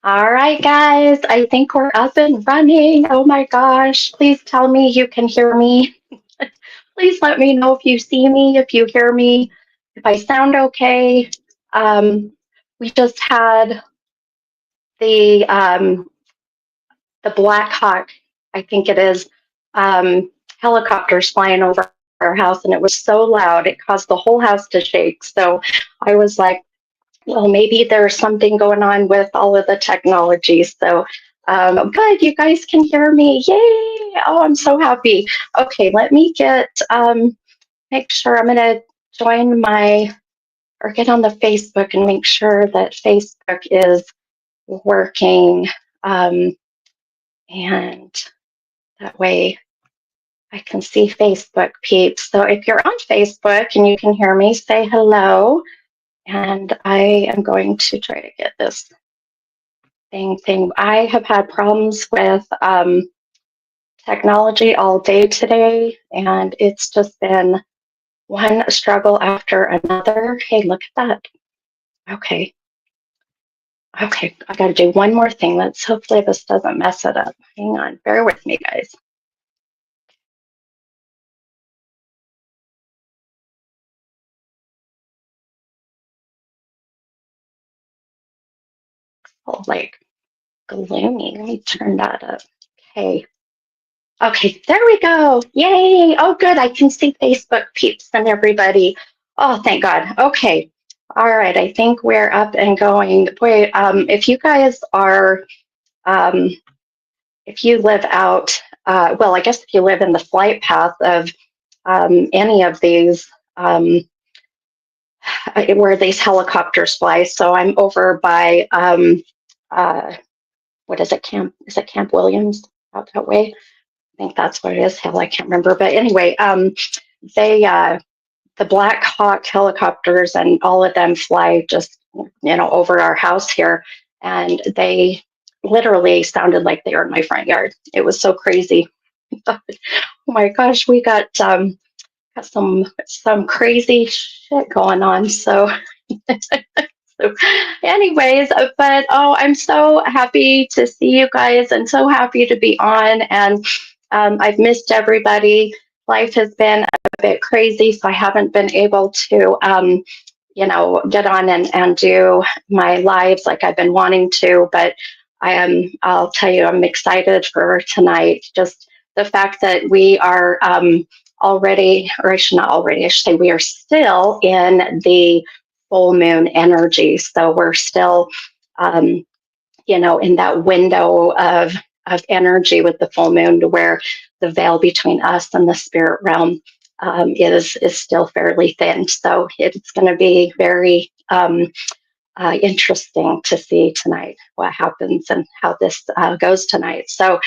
All right, guys, I think we're up and running. Oh my gosh, please tell me you can hear me. Please let me know if you see me, if you hear me, if I sound okay. Um, we just had the um, the Black Hawk, I think it is, helicopters flying over our house, and it was so loud it caused the whole house to shake. So I was like, well, maybe there's something going on with all of the technology. So good, you guys can hear me. Yay! Oh, I'm so happy. Okay, let me make sure I'm going to join or get on the Facebook and make sure that Facebook is working. And that way I can see Facebook peeps. So if you're on Facebook and you can hear me, say hello. And I am going to try to get this thing. I have had problems with technology all day today, and it's just been one struggle after another. Hey, look at that. Okay. Okay, I got to do one more thing. Let's hopefully this doesn't mess it up. Hang on, bear with me, guys. Oh, like gloomy. Let me turn that up. Okay. Okay, there we go. Yay. Oh, good. I can see Facebook peeps and everybody. Oh, thank God. Okay. All right. I think we're up and going. Boy, if you guys are, um, if you live out, well, I guess if you live in the flight path of any of these, where these helicopters fly. So I'm over by, what is it, Camp Williams out that way? I think that's what it is. Hell, I can't remember. But anyway, they the Black Hawk helicopters and all of them fly just over our house here, and they literally sounded like they were in my front yard. It was so crazy. Oh my gosh, we got some crazy shit going on. So so, anyways, but oh, I'm so happy to see you guys and so happy to be on. And I've missed everybody. Life has been a bit crazy, so I haven't been able to, get on and do my lives like I've been wanting to. But I'll tell you, I'm excited for tonight. Just the fact that we are already, or I should not already, I should say we are still in the full moon energy. So we're still, in that window of energy with the full moon, to where the veil between us and the spirit realm is still fairly thin. So it's going to be very interesting to see tonight what happens and how this goes tonight. So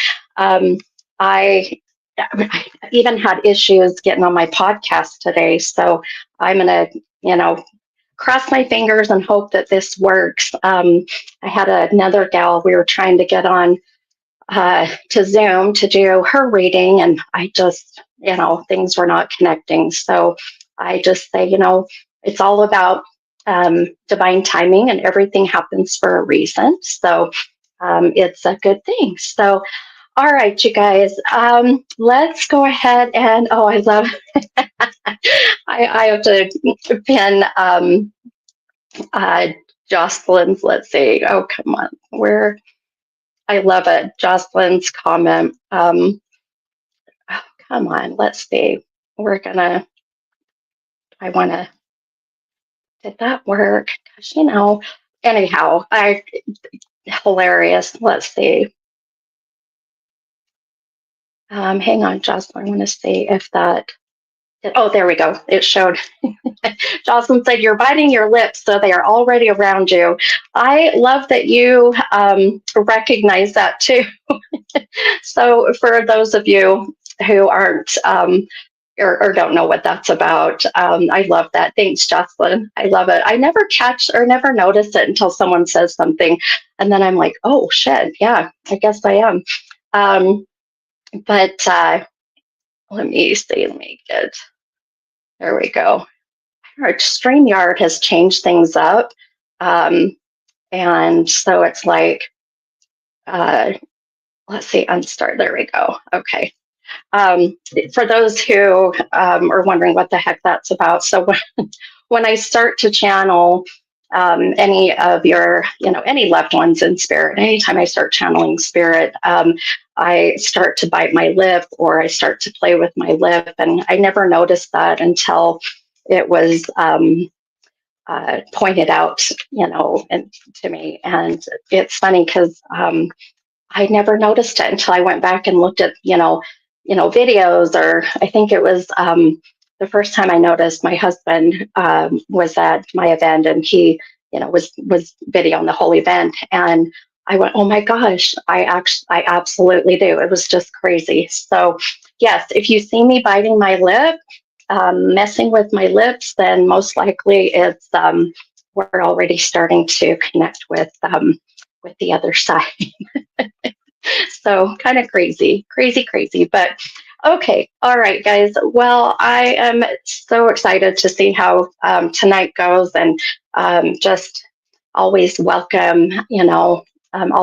I even had issues getting on my podcast today. So I'm going to, cross my fingers and hope that this works. I had another gal we were trying to get on to Zoom to do her reading, and I just, things were not connecting. So I just say, it's all about divine timing, and everything happens for a reason. So it's a good thing. So, all right, you guys, let's go ahead and, oh, I love, I have to pin Jocelyn's, let's see, oh, come on, I love it, Jocelyn's comment. Oh, come on, let's see, I want to, did that work? Gosh, anyhow, hilarious, let's see. Hang on, Jocelyn, I want to see if that, oh, there we go. It showed. Jocelyn said, you're biting your lips, so they are already around you. I love that you recognize that too. So for those of you who aren't or don't know what that's about, I love that. Thanks, Jocelyn. I love it. I never catch or never notice it until someone says something. And then I'm like, oh, shit. Yeah, I guess I am. But let me see. There we go. Our StreamYard has changed things up. And so it's like, uh, let's see, unstart. There we go. Okay. Um, for those who are wondering what the heck that's about, so when I start to channel any of your, any loved ones in spirit, anytime I start channeling spirit, I start to bite my lip or I start to play with my lip. And I never noticed that until it was pointed out, and to me. And it's funny because I never noticed it until I went back and looked at, videos, or I think it was the first time I noticed. My husband was at my event, and he, was videoing the whole event, and I went, oh my gosh, I absolutely do. It was just crazy. So yes, if you see me biting my lip, messing with my lips, then most likely it's we're already starting to connect with the other side. So kind of crazy, crazy, crazy. But okay, all right, guys. Well, I am so excited to see how tonight goes, and just always welcome, all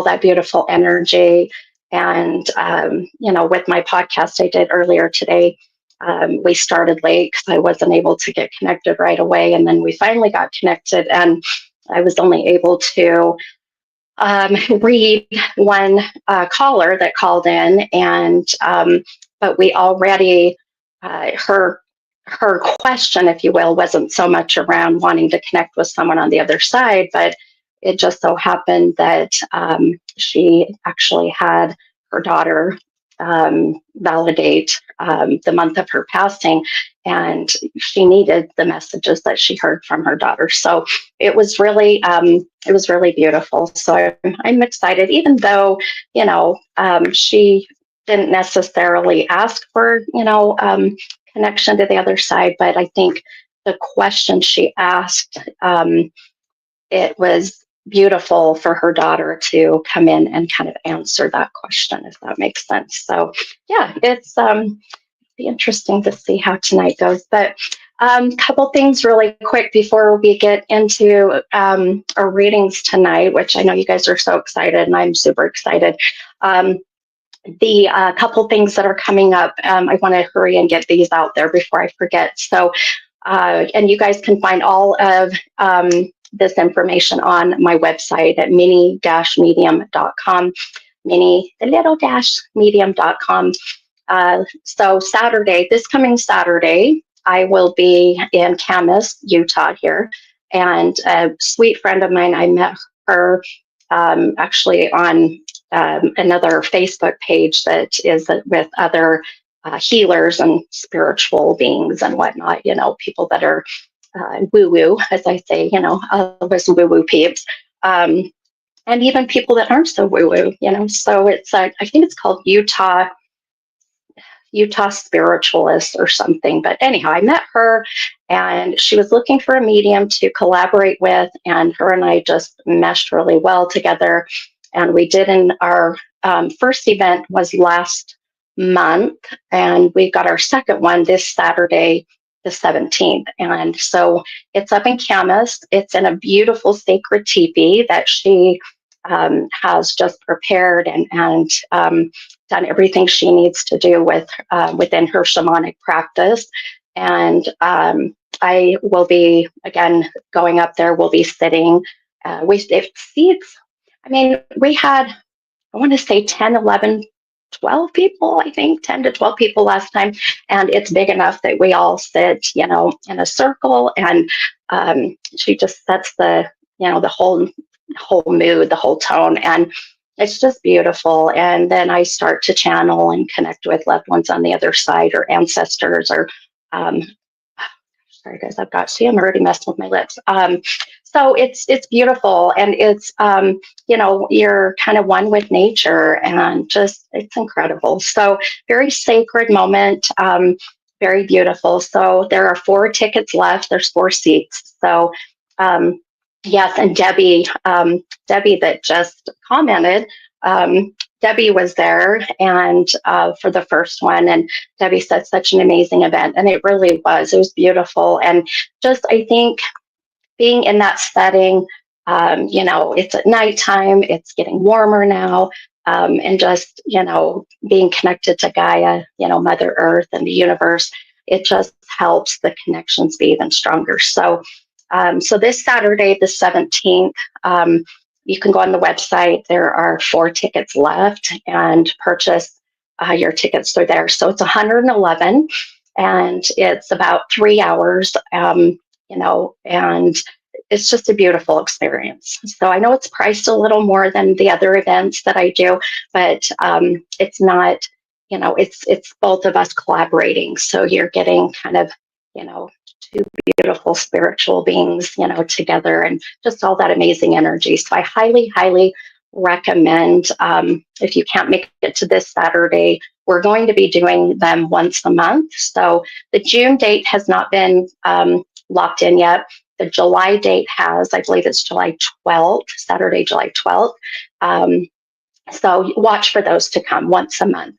that beautiful energy. And, with my podcast I did earlier today, we started late because I wasn't able to get connected right away. And then we finally got connected, and I was only able to read one caller that called in, and but we already her question, if you will, wasn't so much around wanting to connect with someone on the other side, but it just so happened that she actually had her daughter validate the month of her passing, and she needed the messages that she heard from her daughter. So it was really beautiful. So I'm excited, even though she didn't necessarily ask for connection to the other side, but I think the question she asked, it was beautiful for her daughter to come in and kind of answer that question, if that makes sense. So yeah, it's be interesting to see how tonight goes. But couple things really quick before we get into our readings tonight, which I know you guys are so excited, and I'm super excited. The couple things that are coming up, I want to hurry and get these out there before I forget. So, and you guys can find all of this information on my website at mini-medium.com, the little medium.com. So Saturday, this coming Saturday, I will be in Camas, Utah here. And a sweet friend of mine, I met her actually on another Facebook page that is with other healers and spiritual beings and whatnot, people that are woo-woo, as I say, there's woo-woo peeps. And even people that aren't so woo-woo, so it's, I think it's called Utah Spiritualist or something. But anyhow, I met her, and she was looking for a medium to collaborate with, and her and I just meshed really well together. And we did in our first event was last month, and we got our second one this Saturday, the 17th. And so it's up in Camas. It's in a beautiful sacred teepee that she has just prepared and done everything she needs to do with within her shamanic practice. And I will be, again, going up there. We'll be sitting. If seats, I mean, we had, I want to say 10, 11, 12 people, I think 10 to 12 people last time. And it's big enough that we all sit, in a circle. And she just sets the whole mood, the whole tone. And it's just beautiful. And then I start to channel and connect with loved ones on the other side, or ancestors, or sorry guys, I'm already messing with my lips. So it's beautiful, and it's you're kind of one with nature, and just it's incredible. So very sacred moment, very beautiful. So there are 4 tickets left. There's 4 seats. So yes, and Debbie that just commented. Debbie was there, and for the first one, and Debbie said such an amazing event, and it really was. It was beautiful, and just I think being in that setting, It's at nighttime, it's getting warmer now, and just, being connected to Gaia, Mother Earth and the universe, it just helps the connections be even stronger. So this Saturday, the 17th, you can go on the website. There are 4 tickets left and purchase your tickets through there. So it's 111 and it's about 3 hours, and it's just a beautiful experience. So I know it's priced a little more than the other events that I do, but it's not, it's both of us collaborating. So you're getting kind of, two beautiful spiritual beings, together, and just all that amazing energy. So I highly, highly recommend, if you can't make it to this Saturday, we're going to be doing them once a month. So the June date has not been locked in yet. The July date has, I believe it's July 12th, Saturday, July 12th. So watch for those to come once a month.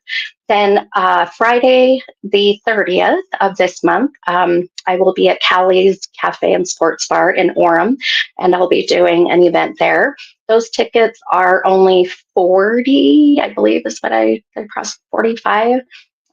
Then Friday, the 30th of this month, I will be at Callie's Cafe and Sports Bar in Orem, and I'll be doing an event there. Those tickets are only 40, I believe is what I crossed, 45.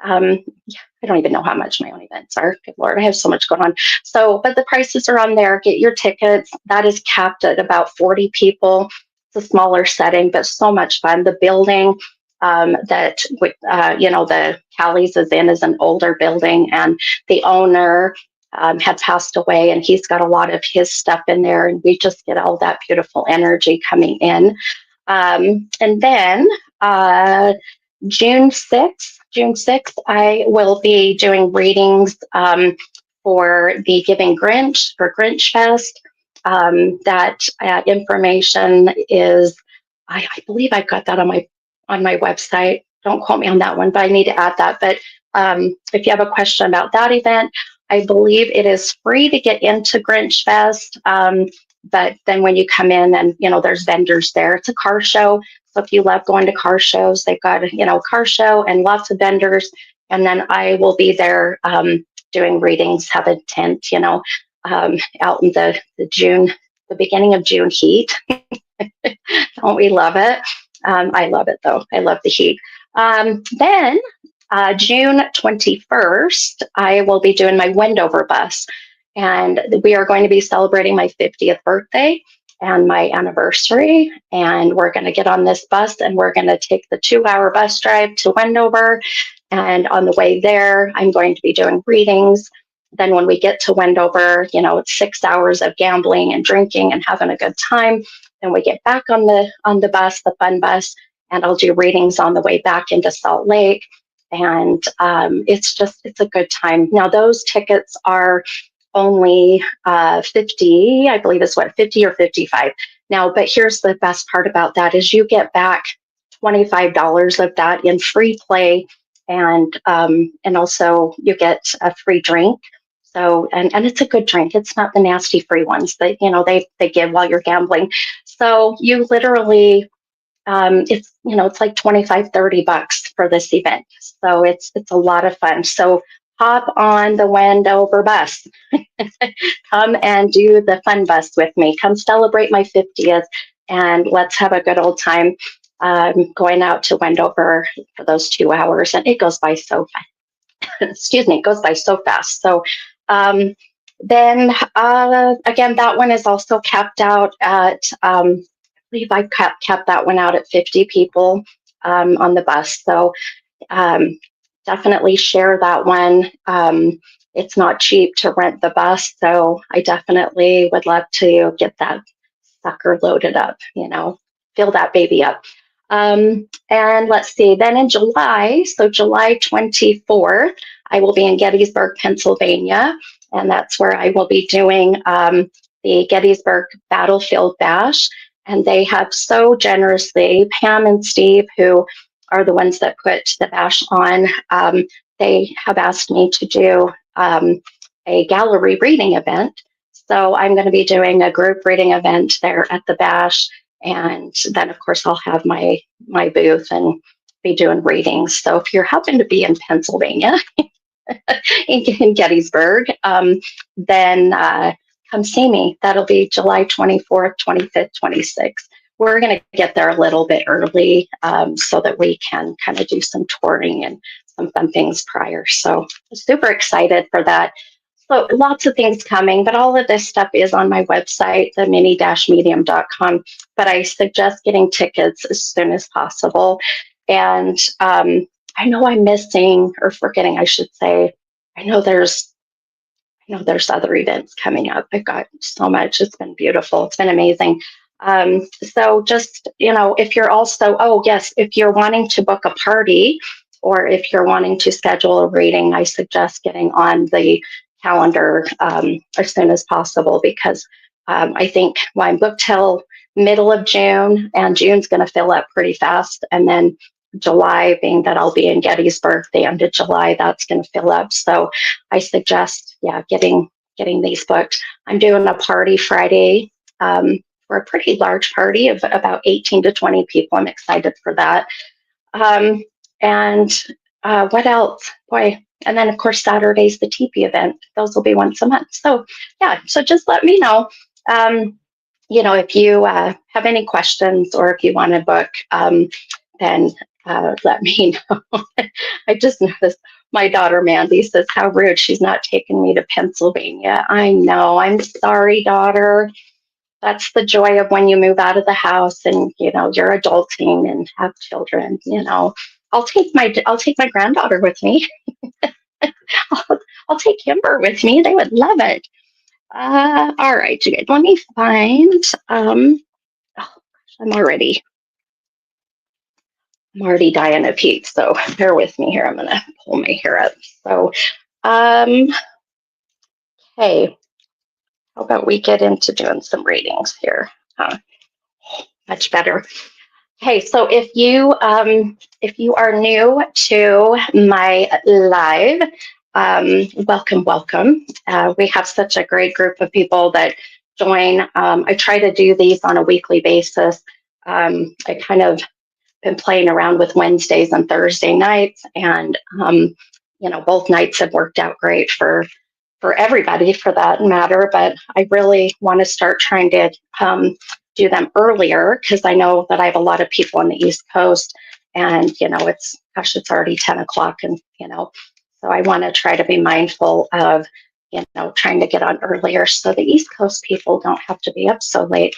I don't even know how much my own events are. Good Lord, I have so much going on. So, but the prices are on there. Get your tickets. That is capped at about 40 people. It's a smaller setting, but so much fun. The building that the Callie's is in is an older building, and the owner had passed away, and he's got a lot of his stuff in there, and we just get all that beautiful energy coming in. And then June 6th, I will be doing readings for the Giving Grinch, for Grinch Fest. That information is, I believe I got that on my website. Don't quote me on that one, but I need to add that. But if you have a question about that event, I believe it is free to get into Grinch Fest. But then when you come in and, there's vendors there, it's a car show. So if you love going to car shows, they've got, car show and lots of vendors. And then I will be there doing readings, have a tent, out in the beginning of June heat. Don't we love it? I love it though. I love the heat. Then June 21st, I will be doing my Wendover bus, and we are going to be celebrating my 50th birthday and my anniversary. And we're going to get on this bus and we're going to take the 2-hour bus drive to Wendover. And on the way there, I'm going to be doing readings. Then when we get to Wendover, it's 6 hours of gambling and drinking and having a good time. Then we get back on the bus, the fun bus, and I'll do readings on the way back into Salt Lake. And it's a good time. Now those tickets are only 50, I believe is 50 or 55. Now, but here's the best part about that is you get back $25 of that in free play, and also you get a free drink. So, and it's a good drink. It's not the nasty free ones that, they give while you're gambling. So you literally, it's like $25-$30 for this event. So it's a lot of fun. So hop on the Wendover bus. Come and do the fun bus with me. Come celebrate my 50th, and let's have a good old time going out to Wendover for those 2 hours. And it goes by so fast. Excuse me, it goes by so fast. So then again, that one is also capped out at, I believe I capped that one out at 50 people on the bus. So definitely share that one. It's not cheap to rent the bus, so I definitely would love to get that sucker loaded up, fill that baby up. And let's see, then in July, so July 24th, I will be in Gettysburg, Pennsylvania, and that's where I will be doing the Gettysburg Battlefield Bash. And they have so generously, Pam and Steve, who are the ones that put the bash on, they have asked me to do a gallery reading event. So I'm going to be doing a group reading event there at the bash. And then, of course, I'll have my booth and be doing readings. So if you happen to be in Pennsylvania, in Gettysburg, then come see me. That'll be July 24th, 25th, 26th. We're going to get there a little bit early so that we can kind of do some touring and some fun things prior. So super excited for that. So lots of things coming, but all of this stuff is on my website, the mini-medium.com. But I suggest getting tickets as soon as possible. And I know I'm missing or forgetting, I should say. I know there's other events coming up. I've got so much. It's been beautiful. It's been amazing. So just, if you're also, oh yes, if you're wanting to book a party or if you're wanting to schedule a reading, I suggest getting on the calendar as soon as possible because I think I'm booked till middle of June and June's going to fill up pretty fast. And then July, being that I'll be in Gettysburg the end of July, that's going to fill up. So I suggest, getting these booked. I'm doing a party Friday for a pretty large party of about 18 to 20 people. I'm excited for that. And what else? Boy. And then, of course, Saturday's the teepee event. Those will be once a month. So, so just let me know. If you have any questions or if you want to book, then let me know. I just noticed my daughter Mandy says, how rude, she's not taking me to Pennsylvania. I know, I'm sorry, daughter. That's the joy of when you move out of the house and, you're adulting and have children, I'll take my granddaughter with me. I'll take Kimber with me. They would love it. All right, you guys, let me find, I'm already dying of heat, so bear with me here. I'm going to pull my hair up. So, okay, how about we get into doing some readings here? Much better. Okay, so if you are new to my live, welcome. We have such a great group of people that join. I try to do these on a weekly basis. I kind of been playing around with Wednesdays and Thursday nights, and both nights have worked out great for everybody for that matter. But I really want to start trying to do them earlier because I know that I have a lot of people on the East Coast, and it's already 10 o'clock, and so I want to try to be mindful of trying to get on earlier so the East Coast people don't have to be up so late.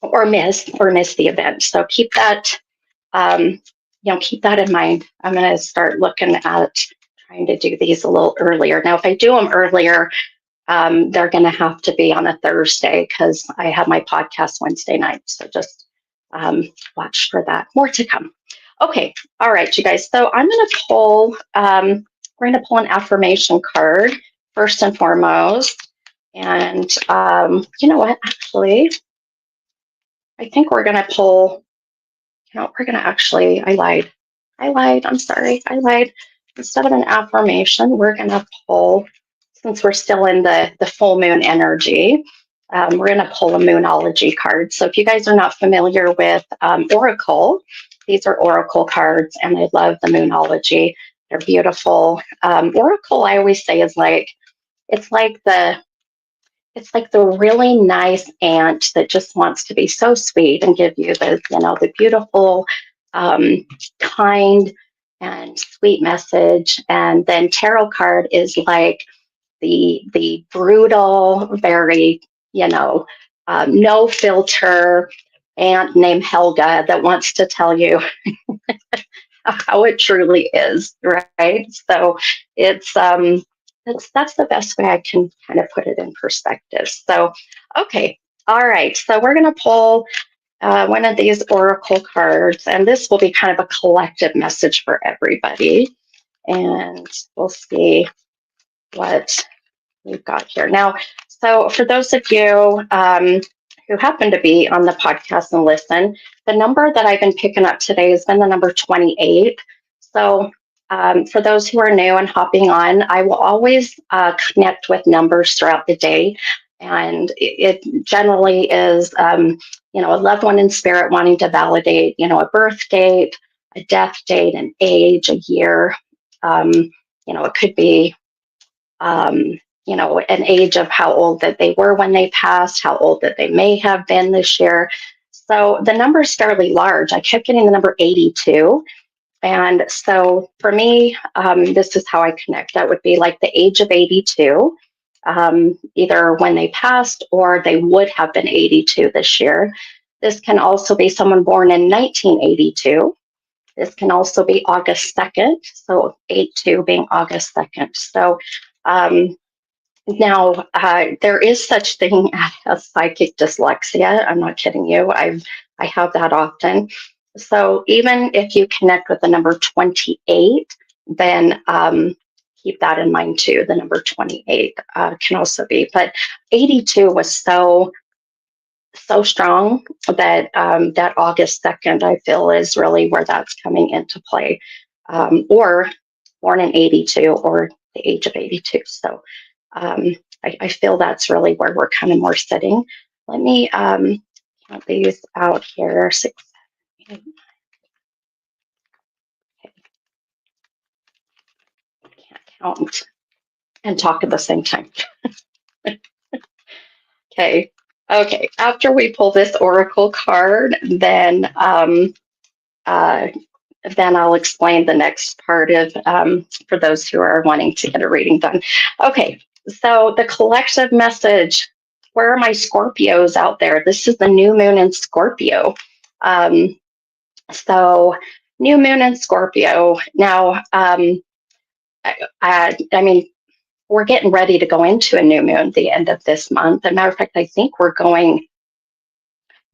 Or miss the event. So keep that, keep that in mind. I'm going to start looking at trying to do these a little earlier. Now, if I do them earlier, they're going to have to be on a Thursday because I have my podcast Wednesday night. So just watch for that. More to come. Okay. All right, you guys. So I'm going to pull, we're going to pull an affirmation card first and foremost. And you know what, actually, I think we're going to pull, I lied. I'm sorry. I lied. Instead of an affirmation, we're going to pull, since we're still in the full moon energy, we're going to pull a moonology card. So if you guys are not familiar with Oracle, these are Oracle cards, and I love the moonology. They're beautiful. Oracle, I always say, is it's like the really nice aunt that just wants to be so sweet and give you the beautiful, kind and sweet message. And then tarot card is like the brutal, very, no filter aunt named Helga that wants to tell you how it truly is, right? So it's that's the best way I can kind of put it in perspective. So, okay, all right. So we're going to pull one of these oracle cards, and this will be kind of a collective message for everybody. And we'll see what we've got here. Now, so for those of you who happen to be on the podcast and listen, the number that I've been picking up today has been the number 28. So for those who are new and hopping on, I will always connect with numbers throughout the day. And it generally is, a loved one in spirit wanting to validate, a birth date, a death date, an age, a year. It could be an age of how old that they were when they passed, how old that they may have been this year. So the number is fairly large. I kept getting the number 82. And so for me, this is how I connect. That would be like the age of 82, either when they passed or they would have been 82 this year. This can also be someone born in 1982. This can also be August 2nd, so 8-2 being August 2nd. So now there is such thing as psychic dyslexia. I'm not kidding you. I have that often. So even if you connect with the number 28, then keep that in mind too. The number 28 can also be, but 82 was so strong that that August 2nd, I feel, is really where that's coming into play, or born in 82 or the age of 82. So I feel that's really where we're kind of more sitting. Let me count these out here. 6, 7, 8. I can't count and talk at the same time. Okay. Okay. After we pull this oracle card, then I'll explain the next part of for those who are wanting to get a reading done. Okay, so the collective message. Where are my Scorpios out there? This is the new moon in Scorpio. So new moon in Scorpio. Now, I mean, we're getting ready to go into a new moon the end of this month. As a matter of fact, I think we're going.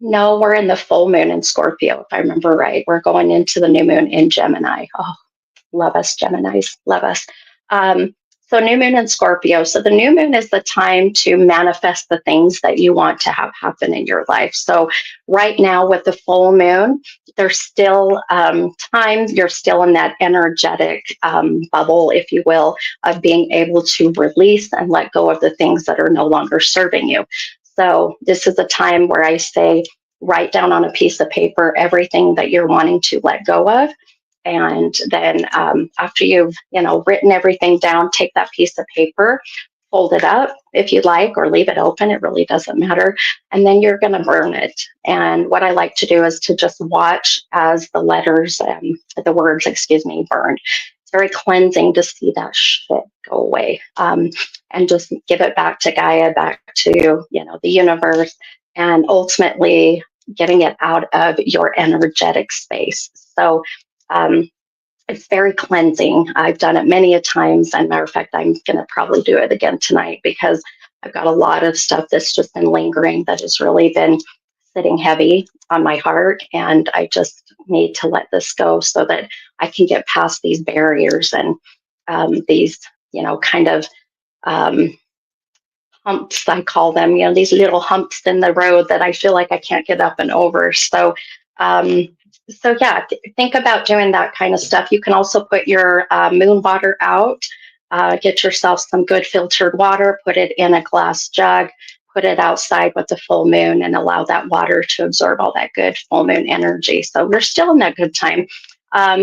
No, we're in the full moon in Scorpio, if I remember right. We're going into the new moon in Gemini. Oh, love us, Geminis, love us. So new moon in Scorpio. So the new moon is the time to manifest the things that you want to have happen in your life. So right now with the full moon, there's still time. You're still in that energetic bubble, if you will, of being able to release and let go of the things that are no longer serving you. So this is a time where I say, write down on a piece of paper everything that you're wanting to let go of. And then after you've written everything down, take that piece of paper, fold it up if you'd like, or leave it open. It really doesn't matter. And then you're going to burn it. And what I like to do is to just watch as the letters, the words, burn. It's very cleansing to see that shit go away, and just give it back to Gaia, back to the universe, and ultimately getting it out of your energetic space. So it's very cleansing. I've done it many a times. And matter of fact, I'm going to probably do it again tonight because I've got a lot of stuff that's just been lingering that has really been sitting heavy on my heart. And I just need to let this go so that I can get past these barriers and these, kind of humps, I call them, these little humps in the road that I feel like I can't get up and over. So yeah, think about doing that kind of stuff. You can also put your moon water out, get yourself some good filtered water, put it in a glass jug, put it outside with the full moon and allow that water to absorb all that good full moon energy. So you're still in that good time.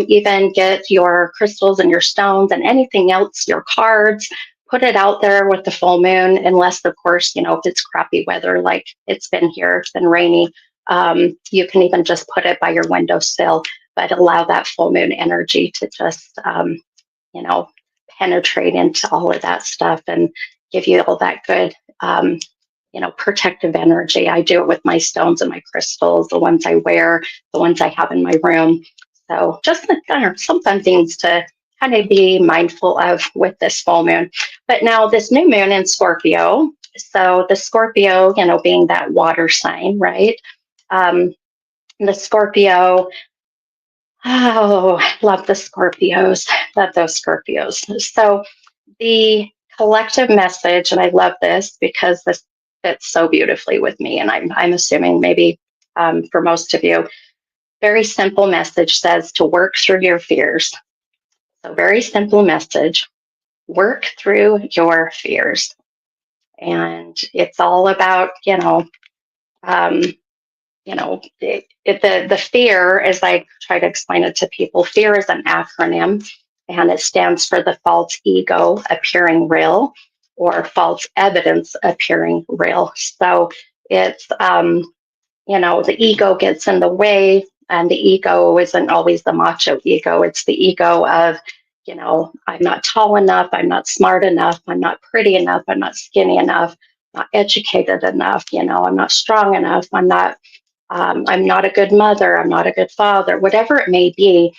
Even get your crystals and your stones and anything else, your cards, put it out there with the full moon, unless, of course, if it's crappy weather like it's been here, it's been rainy. You can even just put it by your windowsill, but allow that full moon energy to just, penetrate into all of that stuff and give you all that good, protective energy. I do it with my stones and my crystals, the ones I wear, the ones I have in my room. So just some fun things to kind of be mindful of with this full moon. But now this new moon in Scorpio. So the Scorpio, being that water sign, right? The Scorpio, love the Scorpios, love those Scorpios. So the collective message, and I love this because this fits so beautifully with me, and I'm assuming maybe for most of you, very simple message says to work through your fears. So very simple message, work through your fears. And it's all about, the fear, as I try to explain it to people, fear is an acronym, and it stands for the false ego appearing real. or false evidence appearing real. So it's, the ego gets in the way, and the ego isn't always the macho ego. It's the ego of, I'm not tall enough, I'm not smart enough, I'm not pretty enough, I'm not skinny enough, not educated enough, I'm not strong enough, I'm not a good mother, I'm not a good father, whatever it may be.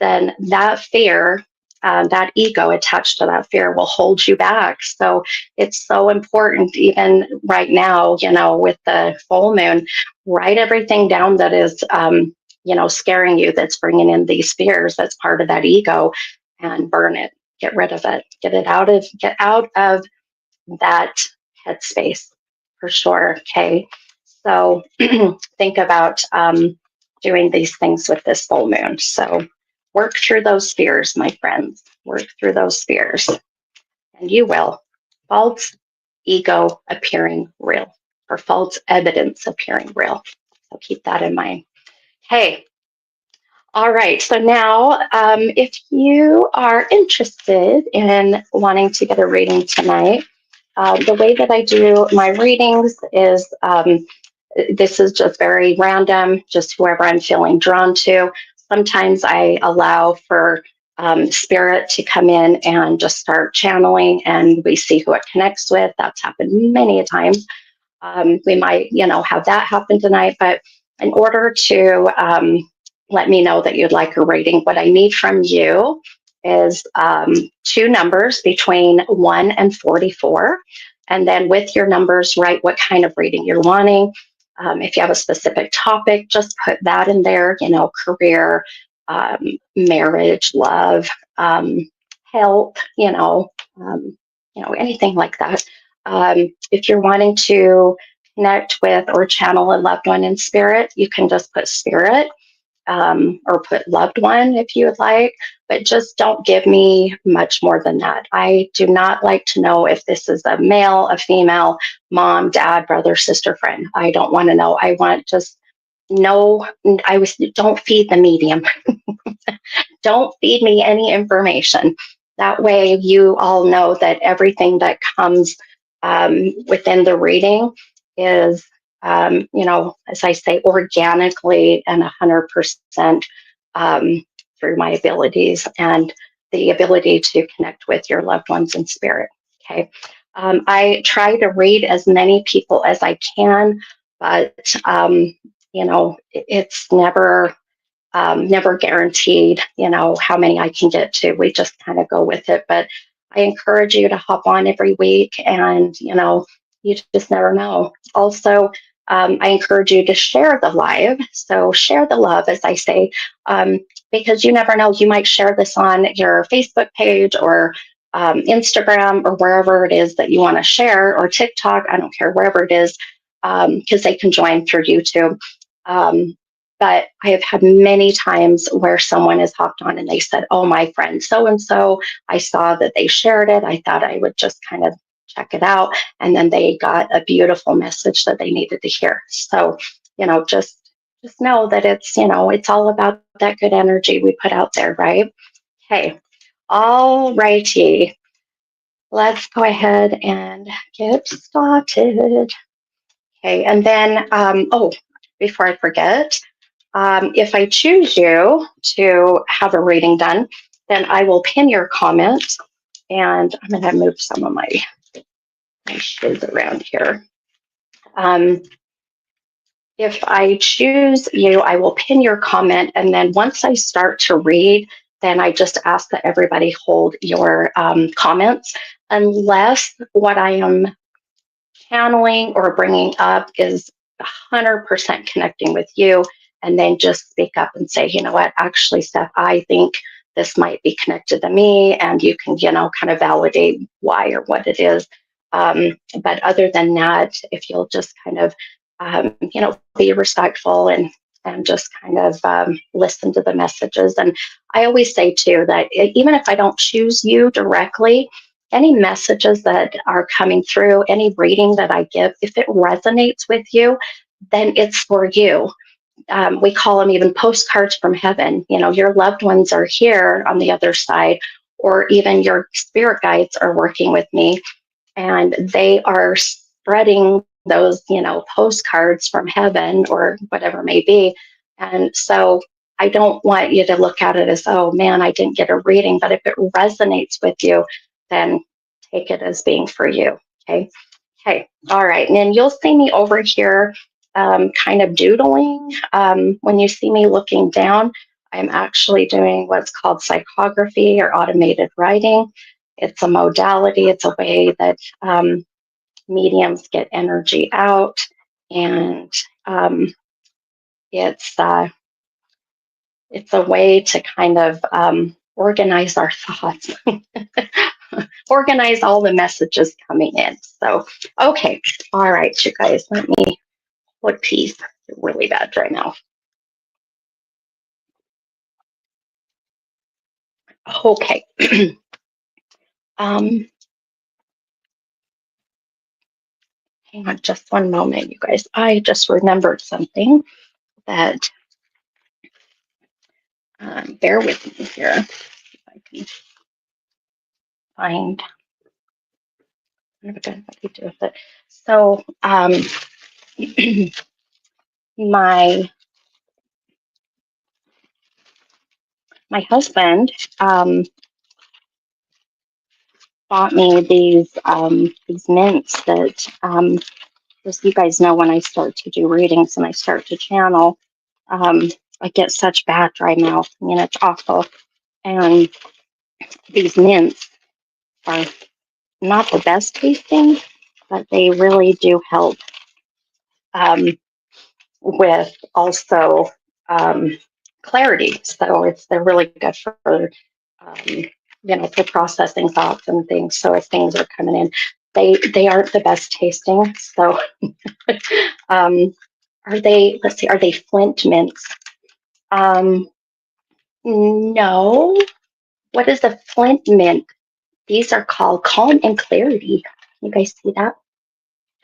Then that fear, that ego attached to that fear will hold you back. So it's so important, even right now, with the full moon, write everything down that is, scaring you, that's bringing in these fears, that's part of that ego, and burn it, get rid of it, get out of that headspace for sure. Okay. So think about doing these things with this full moon. So work through those fears, my friends. Work through those fears, and you will. False ego appearing real, or false evidence appearing real. So keep that in mind. Hey, all right. So now, if you are interested in wanting to get a reading tonight, the way that I do my readings is this is just very random, just whoever I'm feeling drawn to. Sometimes I allow for spirit to come in and just start channeling, and we see who it connects with. That's happened many times. We might, have that happen tonight. But in order to let me know that you'd like a reading, what I need from you is two numbers between 1 and 44. And then with your numbers, write what kind of reading you're wanting. If you have a specific topic, just put that in there, career, marriage, love, health, anything like that. If you're wanting to connect with or channel a loved one in spirit, you can just put spirit, or put loved one if you would like, but just don't give me much more than that. I do not like to know if this is a male, a female, mom, dad, brother, sister, friend. I don't want to know. I want just no, don't feed the medium. Don't feed me any information. That way you all know that everything that comes within the reading is, as I say, organically and 100% through my abilities and the ability to connect with your loved ones in spirit. Okay. I try to read as many people as I can, but, it's never guaranteed, how many I can get to. We just kind of go with it. But I encourage you to hop on every week, and, you just never know. Also, I encourage you to share the live. So share the love, as I say, because you never know. You might share this on your Facebook page, or Instagram, or wherever it is that you want to share, or TikTok. I don't care, wherever it is, because they can join through YouTube. But I have had many times where someone has hopped on and they said, oh, my friend so-and-so, I saw that they shared it. I thought I would just kind of check it out. And then they got a beautiful message that they needed to hear. So, just know that it's all about that good energy we put out there, right? Okay. All righty. Let's go ahead and get started. Okay. And then, before I forget, if I choose you to have a reading done, then I will pin your comment, and I'm going to move some of my shoes around here. If I choose you, I will pin your comment, and then once I start to read, then I just ask that everybody hold your comments, unless what I am channeling or bringing up is 100% connecting with you, and then just speak up and say, you know what, actually, Steph, I think this might be connected to me, and you can, kind of validate why or what it is. But other than that, if you'll just kind of, be respectful and just kind of listen to the messages. And I always say too that even if I don't choose you directly, any messages that are coming through, any reading that I give, if it resonates with you, then it's for you. We call them even postcards from heaven. Your loved ones are here on the other side, or even your spirit guides are working with me. and they are spreading those, postcards from heaven or whatever it may be. And so I don't want you to look at it as, oh man, I didn't get a reading. But if it resonates with you, then take it as being for you. Okay. Okay. All right. And then you'll see me over here kind of doodling. When you see me looking down, I'm actually doing what's called psychography or automated writing. It's a modality, it's a way that mediums get energy out, and it's a way to kind of organize our thoughts, organize all the messages coming in. So, okay, all right, you guys, let me look peace really bad right now. Okay. Hang on just one moment, you guys. I just remembered something that, bear with me here. If I can find, what do I do with it? So, my husband bought me these mints that, as you guys know, when I start to do readings and I start to channel, I get such bad dry mouth. I mean, it's awful. And these mints are not the best tasting, but they really do help with also clarity. So they're really good for for processing thoughts and things. So if things are coming in, they aren't the best tasting. So are they? Let's see. Are they Flint mints? No. What is a Flint mint? These are called Calm and Clarity. You guys see that?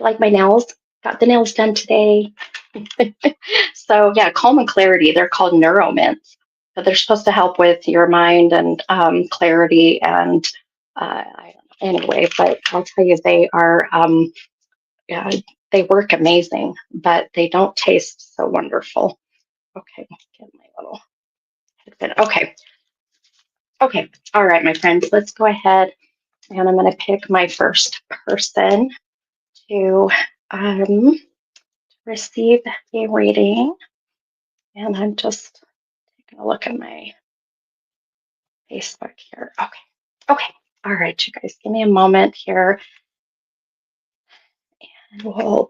Like my nails? Got the nails done today. So yeah, Calm and Clarity. They're called neuromints. But they're supposed to help with your mind and clarity and I don't know. Anyway, but I'll tell you, they are yeah, they work amazing, but they don't taste so wonderful. Okay, get my little headset. Okay, okay, all right, my friends. Let's go ahead and I'm going to pick my first person to receive a reading, and I'm just taking a look at my Facebook here. Okay. Okay. All right, you guys, give me a moment here and we'll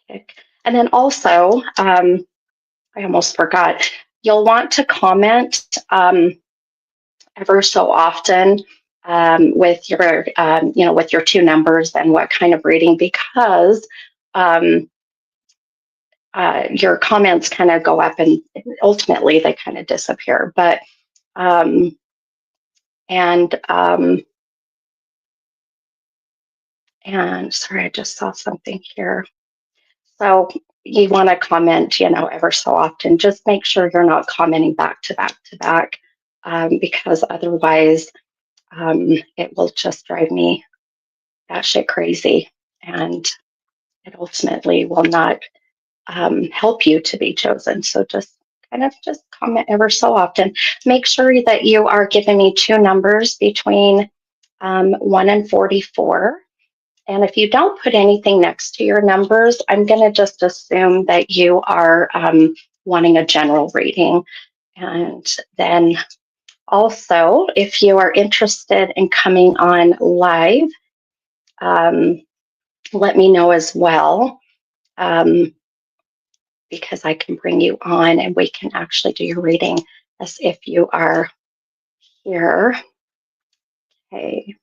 pick. And then also, I almost forgot, you'll want to comment ever so often with your, with your two numbers and what kind of reading, because your comments kind of go up and ultimately they kind of disappear. But, and sorry, I just saw something here. So you want to comment, ever so often. Just make sure you're not commenting back to back to back, because otherwise it will just drive me batshit crazy, and it ultimately will not help you to be chosen. So just comment ever so often. Make sure that you are giving me two numbers between 1 and 44. And if you don't put anything next to your numbers, I'm going to just assume that you are wanting a general reading. And then also, if you are interested in coming on live, let me know as well, because I can bring you on and we can actually do your reading as if you are here. Okay.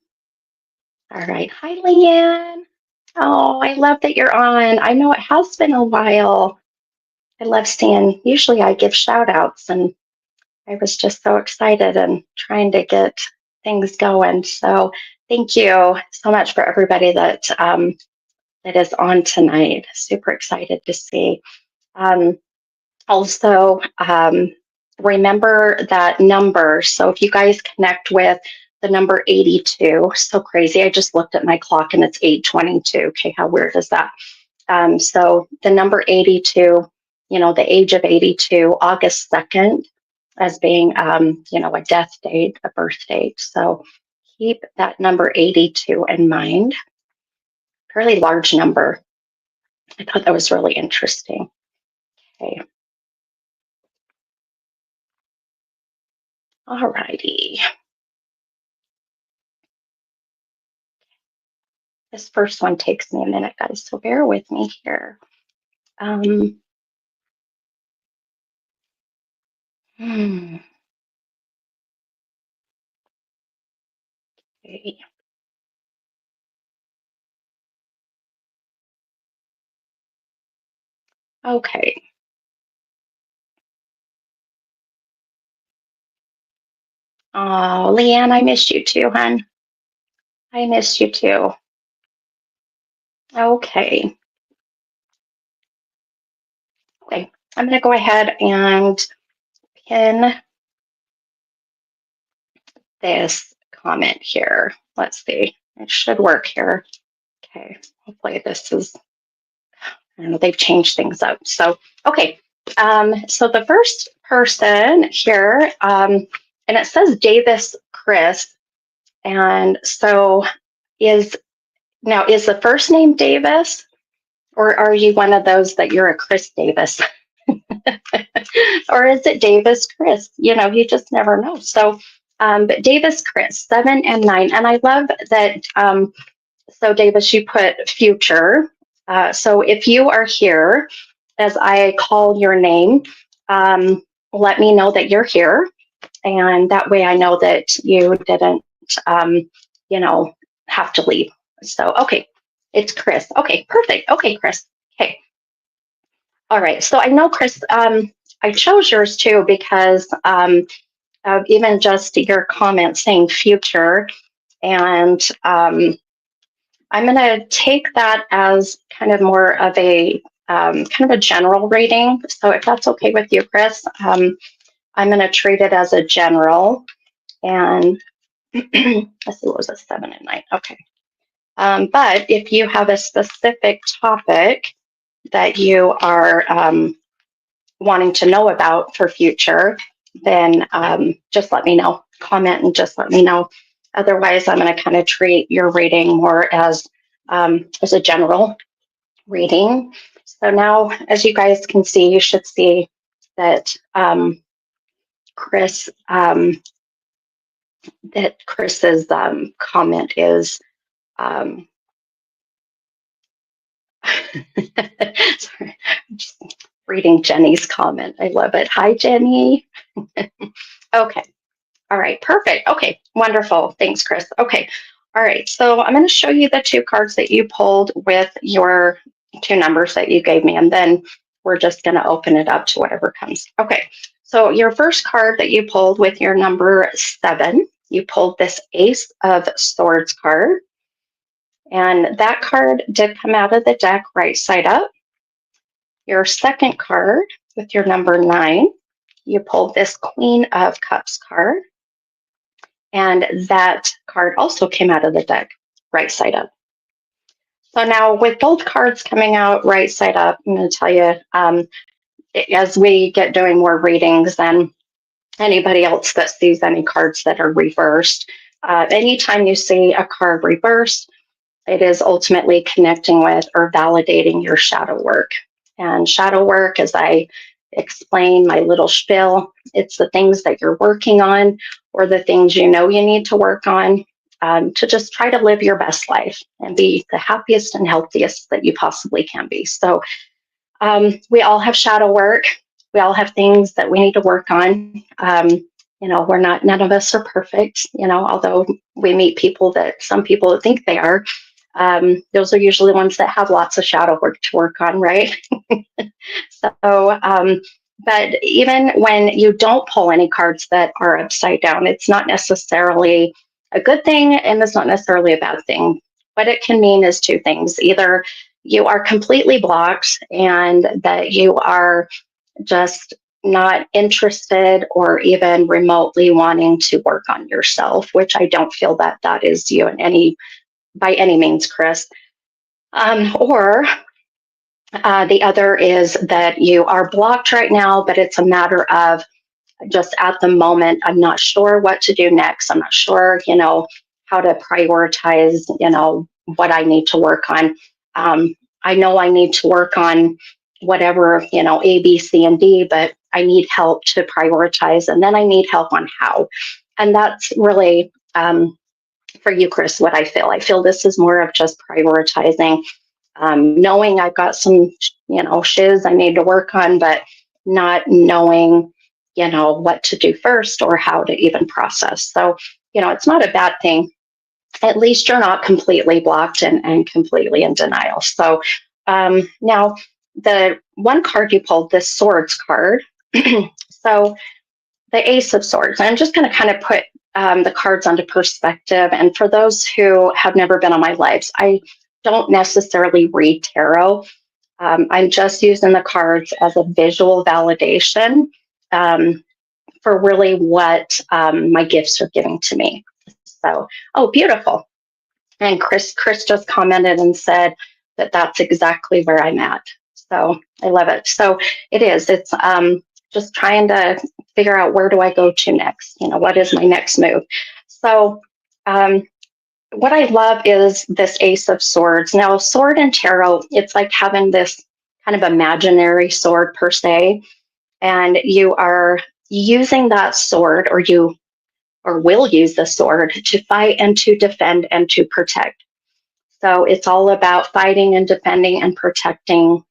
All right. Hi, Leanne. Oh, I love that you're on. I know it has been a while. I love seeing, usually I give shout outs, and I was just so excited and trying to get things going. So thank you so much for everybody that that is on tonight. Super excited to see. Also, remember that number. So if you guys connect with the number 82. So crazy. I just looked at my clock and it's 8:22. Okay, how weird is that? So the number 82, the age of 82, August 2nd, as being, a death date, a birth date. So keep that number 82 in mind. Fairly large number. I thought that was really interesting. Okay. All righty. This first one takes me a minute, guys, so bear with me here. Okay. Okay. Oh, Leanne, I missed you too, hon. I missed you too. Okay. Okay. I'm going to go ahead and pin this comment here. Let's see. It should work here. Okay. Hopefully this is, I don't know, they've changed things up. So, okay. So the first person here, and it says Davis Chris. And so is the first name Davis, or are you one of those that you're a Chris Davis? Or is it Davis Chris? You just never know. So, but Davis Chris, 7 and 9. And I love that. So Davis, you put future. So if you are here as I call your name, let me know that you're here. And that way I know that you didn't, have to leave. So, okay, it's Chris. Okay, perfect. Okay, Chris. Okay. All right. So I know, Chris, I chose yours too because of even just your comment saying future. And I'm going to take that as kind of more of a kind of a general reading. So if that's okay with you, Chris, I'm going to treat it as a general. And let's see, what was it, 7 and 9? Okay. But if you have a specific topic that you are wanting to know about for future, then just let me know. Comment and just let me know. Otherwise, I'm going to kind of treat your reading more as a general reading. So now, as you guys can see, you should see that Chris that Chris's comment is. Sorry, I'm just reading Jenny's comment. I love it. Hi, Jenny. Okay. All right. Perfect. Okay. Wonderful. Thanks, Chris. Okay. All right. So I'm going to show you the two cards that you pulled with your two numbers that you gave me, and then we're just going to open it up to whatever comes. Okay. So your first card that you pulled with your number 7, you pulled this Ace of Swords card. And that card did come out of the deck right side up. Your second card with your number 9, you pulled this Queen of Cups card. And that card also came out of the deck right side up. So now with both cards coming out right side up, I'm going to tell you, as we get doing more readings and anybody else that sees any cards that are reversed, anytime you see a card reversed, it is ultimately connecting with or validating your shadow work. And shadow work, as I explain my little spiel, it's the things that you're working on or the things you know you need to work on to just try to live your best life and be the happiest and healthiest that you possibly can be. So we all have shadow work. We all have things that we need to work on. None of us are perfect, although we meet people that some people think they are. Those are usually the ones that have lots of shadow work to work on, right? So, but even when you don't pull any cards that are upside down, it's not necessarily a good thing and it's not necessarily a bad thing. What it can mean is two things. Either you are completely blocked and that you are just, not interested or even remotely wanting to work on yourself, which I don't feel that that is you in any by any means, Chris. Or the other is that you are blocked right now, but it's a matter of just at the moment, I'm not sure what to do next. I'm not sure, how to prioritize, what I need to work on. I know I need to work on whatever, A, B, C, and D, but I need help to prioritize. And then I need help on how. And that's really, for you, Chris, what I feel. I feel this is more of just prioritizing, knowing I've got some, shiz I need to work on, but not knowing, what to do first or how to even process. So, it's not a bad thing. At least you're not completely blocked and completely in denial. So now the one card you pulled, this swords card. So the Ace of Swords. And I'm just going to kind of put the cards onto perspective. And for those who have never been on my lives, I don't necessarily read tarot. I'm just using the cards as a visual validation for really what my gifts are giving to me. So, oh, beautiful. And Chris just commented and said that that's exactly where I'm at. So I love it. So it's just trying to figure out where do I go to next? What is my next move? So what I love is this Ace of Swords. Now, sword and tarot, it's like having this kind of imaginary sword per se, and you are using that sword, or will use the sword to fight and to defend and to protect. So it's all about fighting and defending and protecting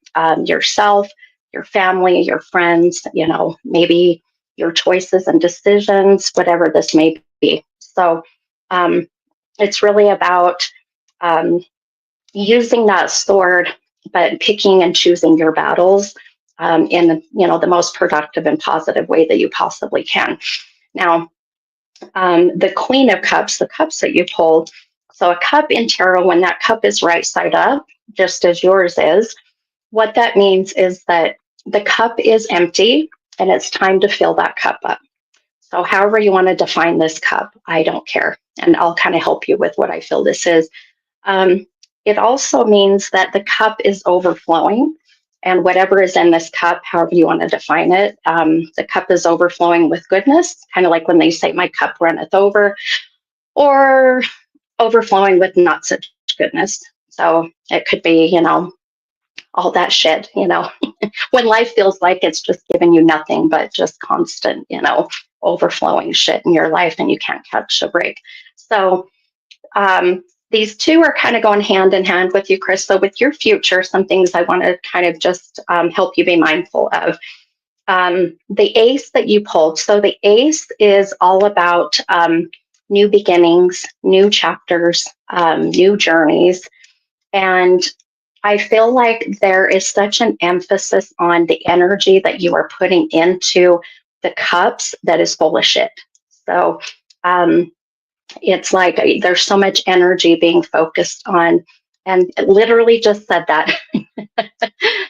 yourself, your family, your friends, maybe your choices and decisions, whatever this may be. So it's really about um, using that sword, but picking and choosing your battles in the most productive and positive way that you possibly can. Now, the Queen of Cups, the cups that you pulled. So a cup in tarot, when that cup is right side up, just as yours is, what that means is that the cup is empty and it's time to fill that cup up. So however you want to define this cup, I don't care. And I'll kind of help you with what I feel this is. It also means that the cup is overflowing, and whatever is in this cup, however you want to define it, the cup is overflowing with goodness, kind of like when they say, my cup runneth over, or overflowing with not such goodness. So it could be, all that shit, when life feels like it's just giving you nothing but just constant, overflowing shit in your life and you can't catch a break. So, these two are kind of going hand in hand with you, Chris. So with your future, some things I want to kind of just help you be mindful of. The ace that you pulled. So the ace is all about new beginnings, new chapters, new journeys. And I feel like there is such an emphasis on the energy that you are putting into the cups that is full of shit. So, it's like there's so much energy being focused on, and it literally just said that.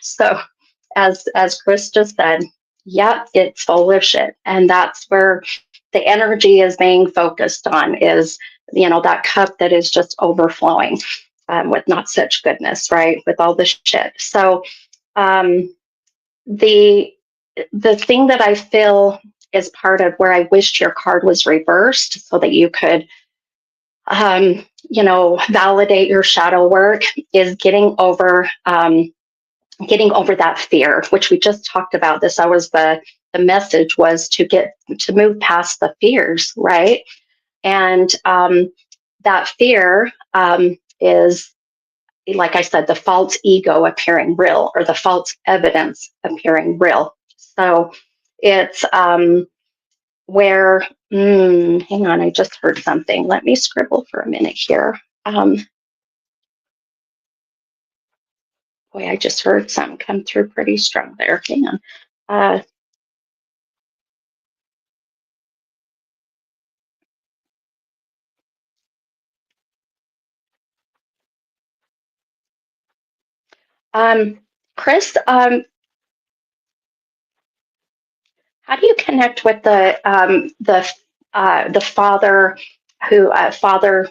So as Chris just said, yeah, it's full of shit. And that's where the energy is being focused on, is, that cup that is just overflowing with not such goodness, right? With all the shit. So the the thing that I feel is part of where I wished your card was reversed so that you could validate your shadow work, is getting over that fear, which we just talked about. This, I was the message was to move past the fears, right? And that fear is, like I said, the false ego appearing real, or the false evidence appearing real. So it's where, hang on, I just heard something. Let me scribble for a minute here. Boy, I just heard something come through pretty strong there. Hang on. Um, Chris, How do you connect with the father who father?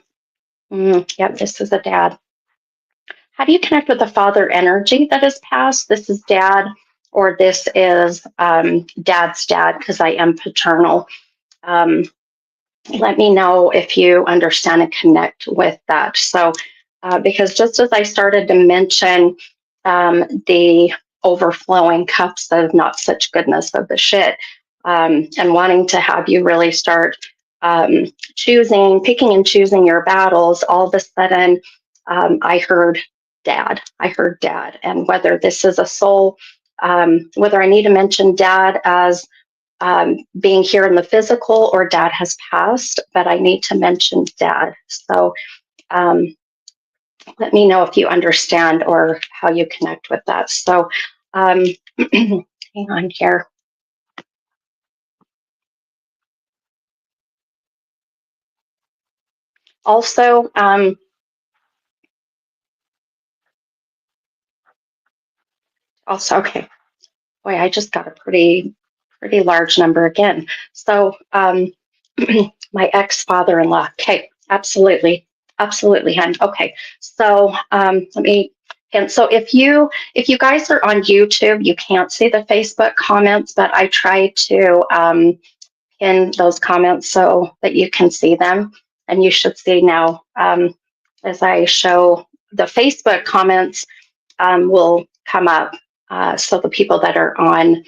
Yep, this is a dad. How do you connect with the father energy that is passed? This is dad, or this is dad's dad, because I am paternal. Um, Let me know if you understand and connect with that. So, because just as I started to mention the overflowing cups of not such goodness of the shit, and wanting to have you really start picking and choosing your battles, all of a sudden I heard dad. I heard dad. And whether this is a soul, whether I need to mention dad as being here in the physical or dad has passed, but I need to mention dad. So um, let me know if you understand or how you connect with that. So hang on here. Also, okay. Boy, I just got a pretty large number again. So my ex-father-in-law. Okay, absolutely, hun. Okay, so let me. And so if you guys are on YouTube, you can't see the Facebook comments, but I try to pin those comments so that you can see them, and you should see now as I show the Facebook comments will come up, so the people that are on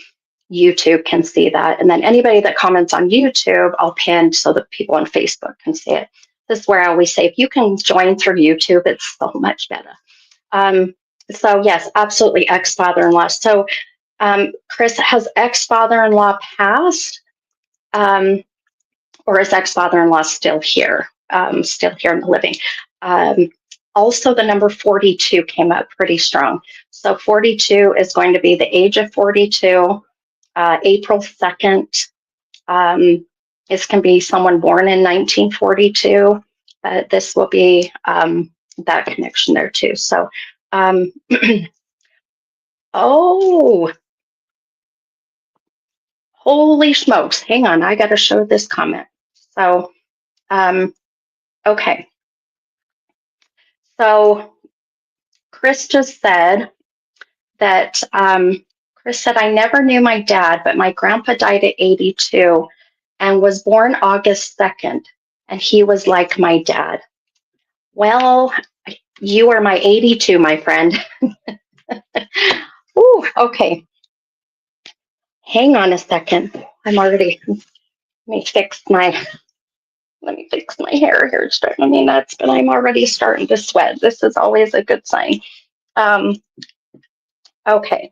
YouTube can see that. And then anybody that comments on YouTube, I'll pin so that people on Facebook can see it. This is where I always say, if you can join through YouTube, it's so much better. So yes, absolutely, ex-father-in-law. So Chris, has ex-father-in-law passed, or is ex-father-in-law still here in the living? Also, the number 42 came up pretty strong. So 42 is going to be the age of 42. April 2nd. This can be someone born in 1942. This will be that connection there too. So, oh, holy smokes. Hang on, I got to show this comment. So, okay. So, Chris just said that, Chris said, I never knew my dad, but my grandpa died at 82 and was born August 2nd, and he was like my dad. Well, you are my 82, my friend. Ooh, okay. Hang on a second. Let me fix my hair here. It's driving me nuts, but I'm already starting to sweat. This is always a good sign. Okay.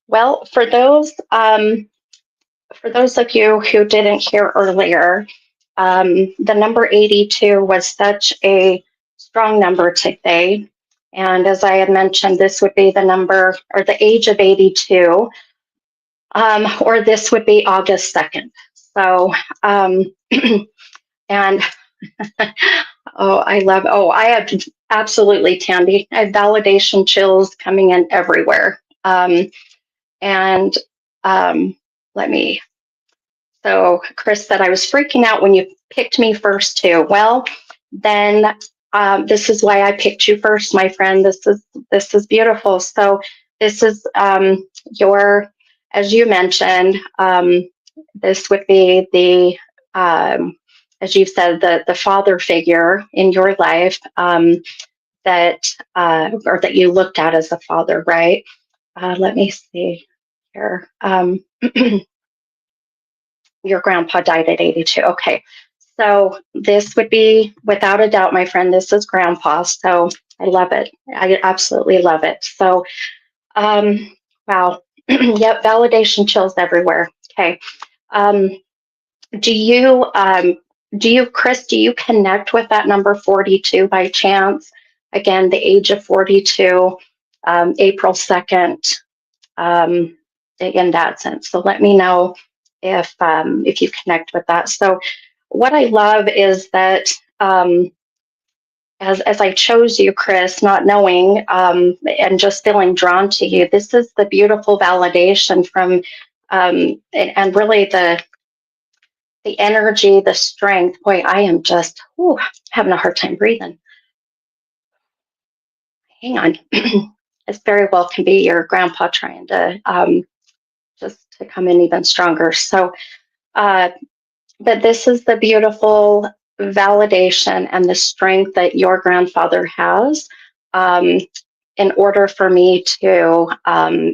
Well, for those of you who didn't hear earlier, the number 82 was such a strong number today. And as I had mentioned, this would be the number or the age of 82, or this would be August 2nd. So, and I have absolutely, Tandy, I have validation chills coming in everywhere. And let me, so Chris said, I was freaking out when you picked me first too. Well, then this is why I picked you first, my friend. This is beautiful. So this is your, as you mentioned, this would be the, as you've said, the father figure in your life, that or that you looked at as a father, right? Let me see here. Your grandpa died at 82. Okay. So this would be, without a doubt, my friend, this is grandpa. So I love it. I absolutely love it. So, wow. Yep. Validation chills everywhere. Okay. Do you, Chris, do you connect with that number 42 by chance? Again, the age of 42, April 2nd, in that sense. So let me know if you connect with that. So what I love is that as I chose you, Chris, not knowing and just feeling drawn to you, this is the beautiful validation from and really the energy, the strength. Boy, I am just having a hard time breathing. Hang on. This very well can be your grandpa trying to just to come in even stronger. So, but this is the beautiful validation and the strength that your grandfather has in order for me to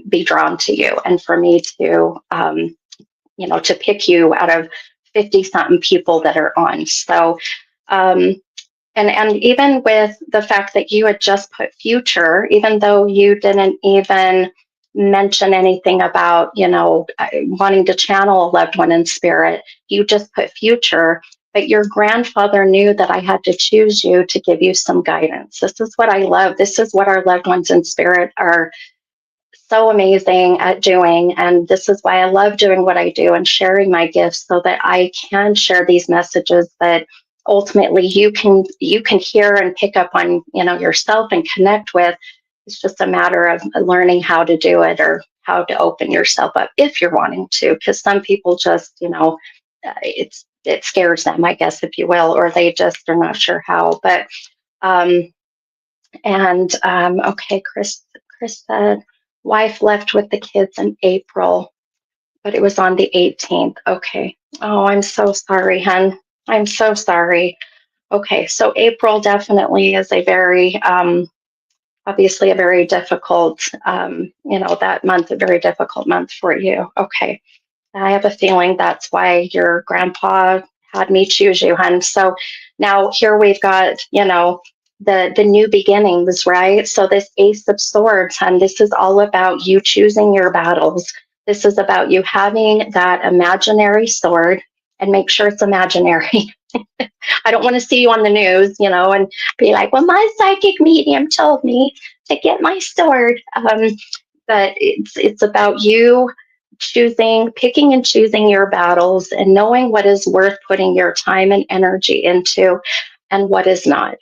be drawn to you and for me to, to pick you out of 50 something people that are on. So, and even with the fact that you had just put future, even though you didn't even mention anything about, wanting to channel a loved one in spirit, you just put future. But your grandfather knew that I had to choose you to give you some guidance. This is what I love. This is what our loved ones in spirit are so amazing at doing. And this is why I love doing what I do and sharing my gifts so that I can share these messages that ultimately you can hear and pick up on, yourself and connect with. It's just a matter of learning how to do it or how to open yourself up if you're wanting to, because some people just, it scares them, I guess, if you will, or they just are not sure how. But okay, Chris said wife left with the kids in April, but it was on the 18th. Okay. Oh, I'm so sorry, hun. I'm so sorry. Okay, so April definitely is a very, obviously a very difficult, that month, a very difficult month for you. Okay. I have a feeling that's why your grandpa had me choose you, hun. So now here we've got, the new beginnings, right? So this Ace of Swords, hun, this is all about you choosing your battles. This is about you having that imaginary sword, and make sure it's imaginary. I don't want to see you on the news, and be like, well, my psychic medium told me to get my sword. But it's about you picking and choosing your battles and knowing what is worth putting your time and energy into and what is not.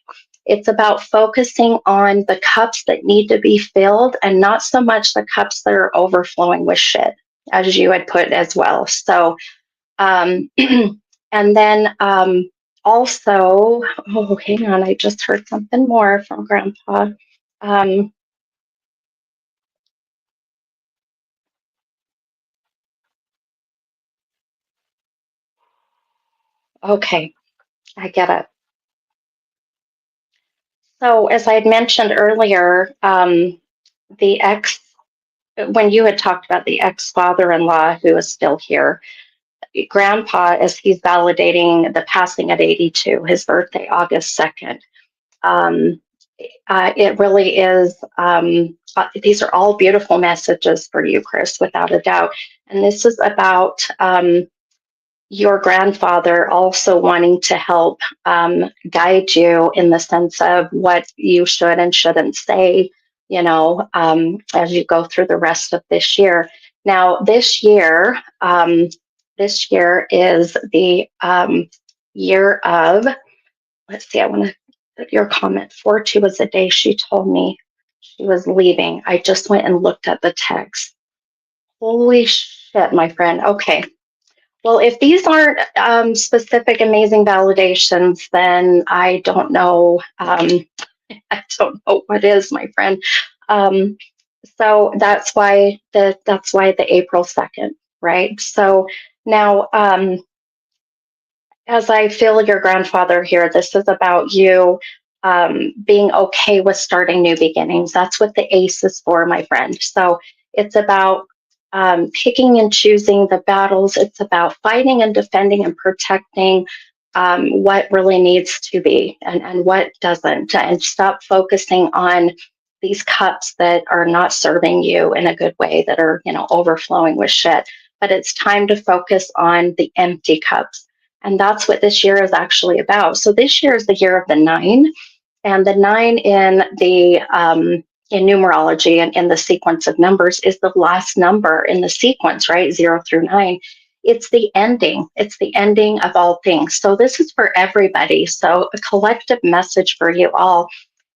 It's about focusing on the cups that need to be filled and not so much the cups that are overflowing with shit, as you had put as well. So, and then also, oh, hang on, I just heard something more from Grandpa. Okay, I get it. So, as I had mentioned earlier, the ex, when you had talked about the ex father in law who is still here, Grandpa, as he's validating the passing at 82, his birthday, August 2nd, um, it really is, these are all beautiful messages for you, Chris, without a doubt. And this is about your grandfather also wanting to help guide you in the sense of what you should and shouldn't say, as you go through the rest of this year. Now, this year is the year of, let's see, I want to put your comment. 4/2 was the day she told me she was leaving. I just went and looked at the text. Holy shit, my friend. Okay. Well, if these aren't specific, amazing validations, then I don't know. I don't know what is, my friend. Um, so that's why the April 2nd, right? So now, as I feel your grandfather here, this is about you being okay with starting new beginnings. That's what the ace is for, my friend. So it's about picking and choosing the battles. It's about fighting and defending and protecting what really needs to be and what doesn't, and stop focusing on these cups that are not serving you in a good way, that are, overflowing with shit. But it's time to focus on the empty cups. And that's what this year is actually about. So this year is the year of the 9, and the 9 in numerology and in the sequence of numbers is the last number in the sequence, right? 0 through 9. It's the ending. It's the ending of all things. So this is for everybody. So a collective message for you all.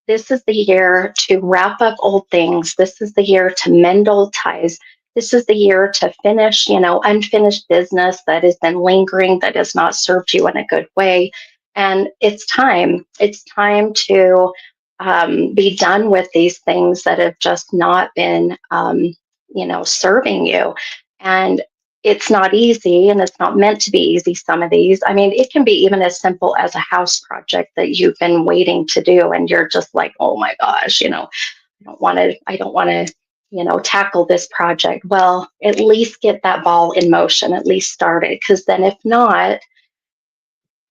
This is the year to wrap up old things. This is the year to mend old ties. this is the year to finish, unfinished business that has been lingering, that has not served you in a good way. And it's time. It's time to be done with these things that have just not been, serving you. And it's not easy, and it's not meant to be easy. Some of these, I mean, it can be even as simple as a house project that you've been waiting to do, and you're just like, oh my gosh, I don't want to tackle this project. Well, at least get that ball in motion, at least start it. Because then, if not,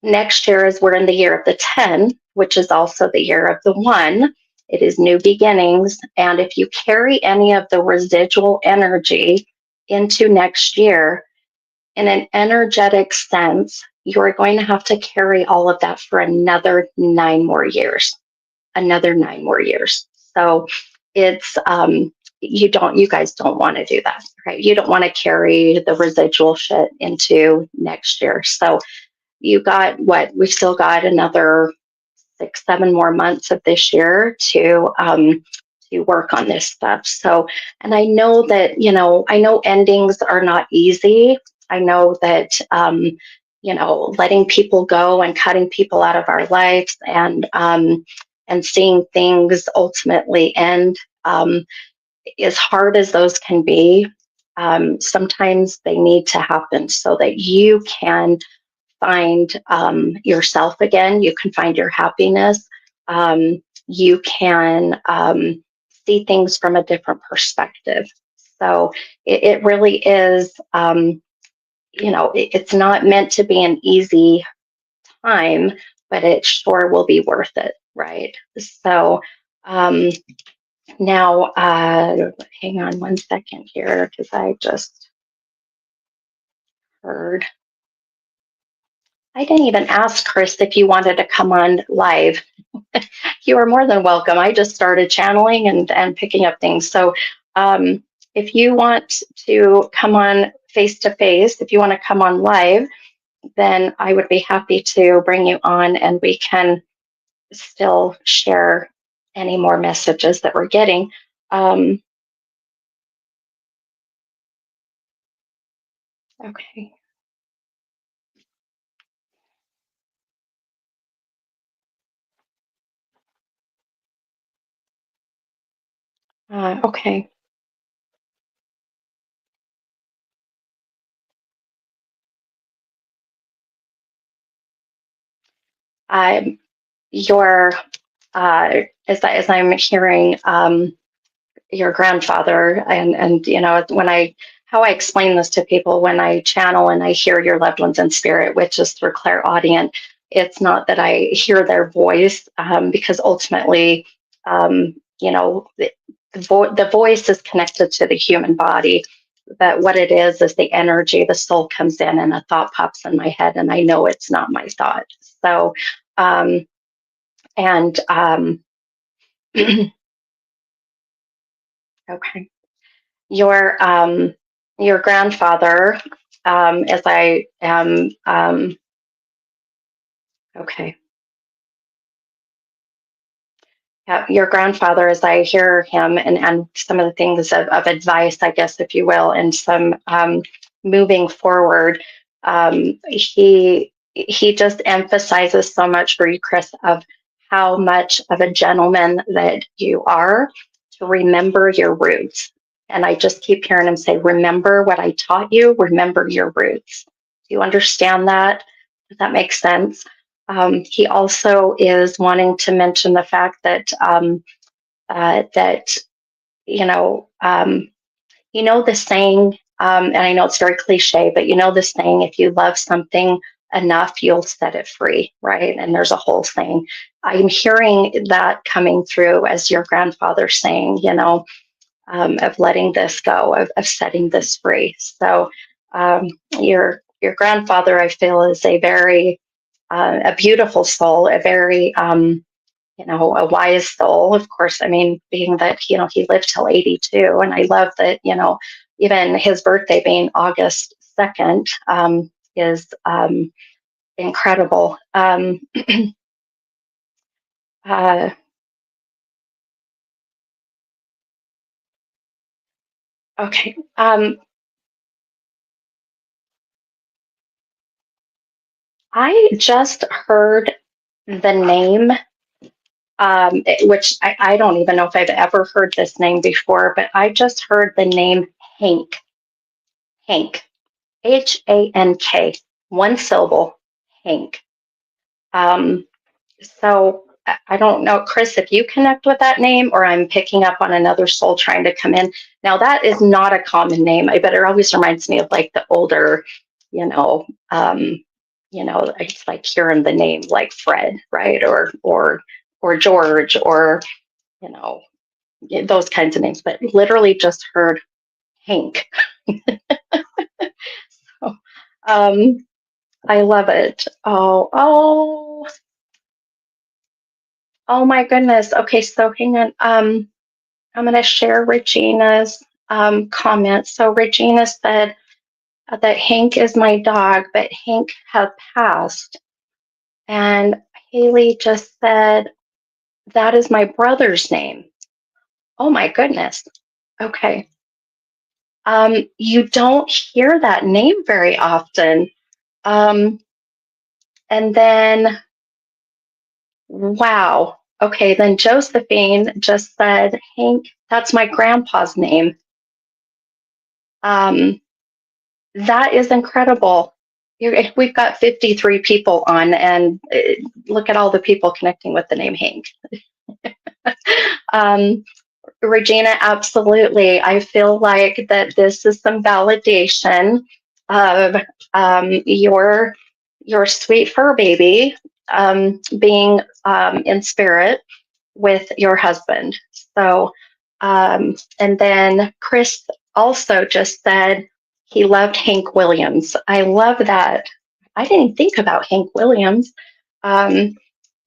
next year, as we're in the year of the 10, which is also the year of the 1, it is new beginnings. And if you carry any of the residual energy into next year, in an energetic sense, you're going to have to carry all of that for another 9 more years. Another 9 more years. So it's you guys don't want to do that, right? You don't want to carry the residual shit into next year. So you got what? We've still got another 6, 7 more months of this year to work on this stuff. So, and I know that I know endings are not easy. I know that letting people go and cutting people out of our lives, and seeing things ultimately end, as hard as those can be. Sometimes they need to happen so that you can find yourself again. You can find your happiness. You can see things from a different perspective. So it really is, it's not meant to be an easy time, but it sure will be worth it, right? So now, hang on 1 second here, because I just heard. I didn't even ask Chris if you wanted to come on live. You are more than welcome. I just started channeling and picking up things. So if you want to come on face to face, if you want to come on live, then I would be happy to bring you on, and we can still share any more messages that we're getting. Okay. Okay. I your as I'm hearing your grandfather, and when I how I explain this to people when I channel and I hear your loved ones in spirit, which is through clairaudient. It's not that I hear their voice, because ultimately, the voice is connected to the human body. But what it is the energy. The soul comes in, and a thought pops in my head, and I know it's not my thought. So, and okay. Your grandfather, as I am, okay. Yeah, your grandfather, as I hear him, and some of the things of advice, I guess, if you will, and some moving forward, he just emphasizes so much for you, Chris, of how much of a gentleman that you are, to remember your roots. And I just keep hearing him say, remember what I taught you, remember your roots. Do you understand that? Does that make sense? He also is wanting to mention the fact that that you know um, the saying, and I know it's very cliche, but the saying, if you love something enough, you'll set it free, right? And there's a whole saying. I'm hearing that coming through as your grandfather saying, of letting this go, of setting this free. So your grandfather, I feel, is a beautiful soul, a very a wise soul. Of course, I mean, being that he lived till 82, and I love that even his birthday being August 2nd is incredible. Uh, Okay. I just heard the name, which I don't even know if I've ever heard this name before, but I just heard the name Hank. Hank. Hank. One syllable. Hank. Um, So I don't know, Chris, if you connect with that name or I'm picking up on another soul trying to come in. Now that is not a common name. I bet it always reminds me of like the older, you know, it's like hearing the name like Fred, right? Or George or, you know, those kinds of names, but literally just heard Hank. So, um, I love it. Oh my goodness. Okay, so hang on. I'm going to share Regina's comment. So Regina said that Hank is my dog, but Hank had passed. And Haley just said, that is my brother's name. Oh my goodness. Okay. You don't hear that name very often. Um, and then, wow. Okay, then Josephine just said, Hank, that's my grandpa's name. Um, That is incredible. We've got 53 people on, and look at all the people connecting with the name Hank. um, Regina, absolutely. I feel like that this is some validation of your sweet fur baby being in spirit with your husband. So, and then Chris also just said he loved Hank Williams. I love that. I didn't think about Hank Williams. Um,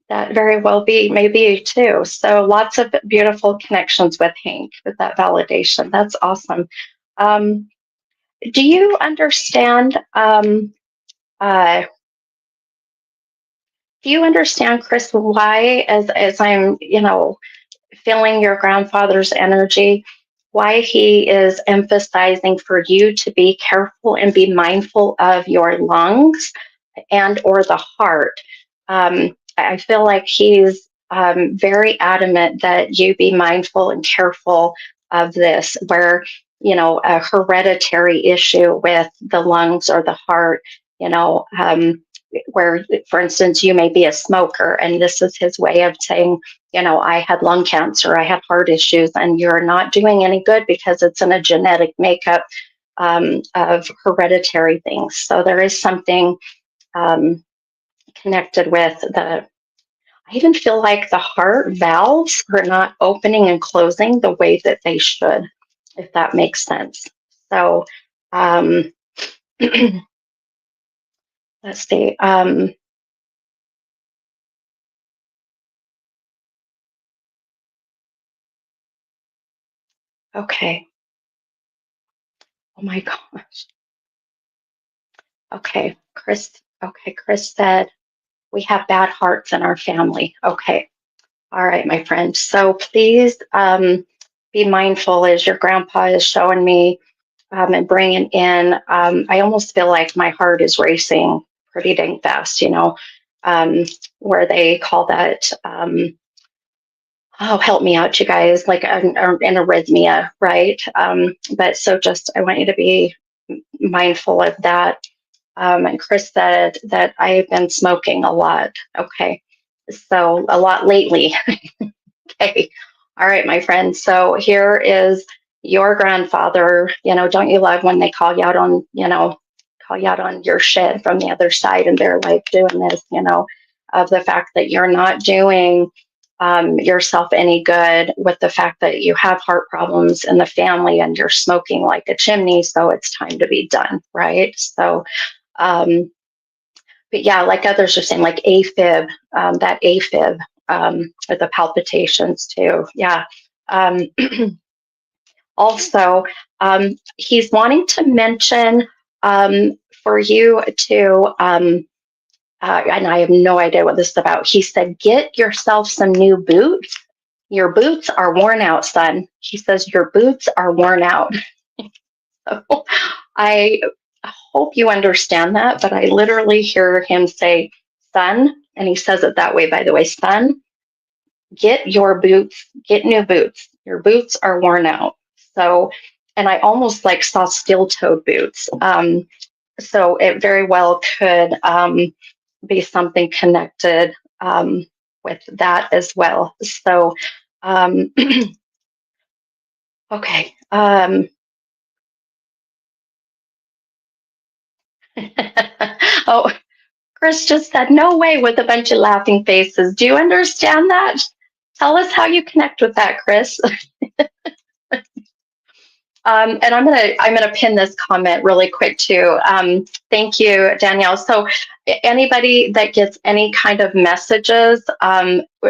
that very well be maybe too. So lots of beautiful connections with Hank with that validation. That's awesome. Um, do you understand? Uh, do you understand, Chris? Why, as I'm, feeling your grandfather's energy, why he is emphasizing for you to be careful and be mindful of your lungs and or the heart. I feel like he's very adamant that you be mindful and careful of this, where, a hereditary issue with the lungs or the heart, where, for instance, you may be a smoker, and this is his way of saying, I had lung cancer, I had heart issues, and you're not doing any good because it's in a genetic makeup of hereditary things. So there is something connected with I even feel like the heart valves are not opening and closing the way that they should, if that makes sense. So um, let's see. Okay. Oh my gosh. Okay. Chris said, we have bad hearts in our family. Okay. All right, my friend. So please be mindful as your grandpa is showing me and bringing in. I almost feel like my heart is racing pretty dang fast, um, where they call that, oh, help me out, you guys, like an arrhythmia, right? But so just, I want you to be mindful of that. And Chris said that I've been smoking a lot. Okay. So a lot lately. Okay. All right, my friend. So here is your grandfather. Don't you love when they call you out on your shit from the other side and they're like doing this, of the fact that you're not doing yourself any good with the fact that you have heart problems in the family and you're smoking like a chimney. So it's time to be done. Right. So, but yeah, like others are saying, like AFib, that AFib, or the palpitations too. Yeah. Um, also, he's wanting to mention for you to, and I have no idea what this is about. He said, get yourself some new boots. Your boots are worn out, son. He says, your boots are worn out. So I hope you understand that, but I literally hear him say, son, and he says it that way, by the way, son, get your boots, get new boots. Your boots are worn out. So, and I almost like saw steel-toed boots. So it very well could be something connected with that as well. So, um, okay. Oh, Chris just said, no way with a bunch of laughing faces. Do you understand that? Tell us how you connect with that, Chris. And I'm gonna pin this comment really quick too. Thank you, Danielle. So anybody that gets any kind of messages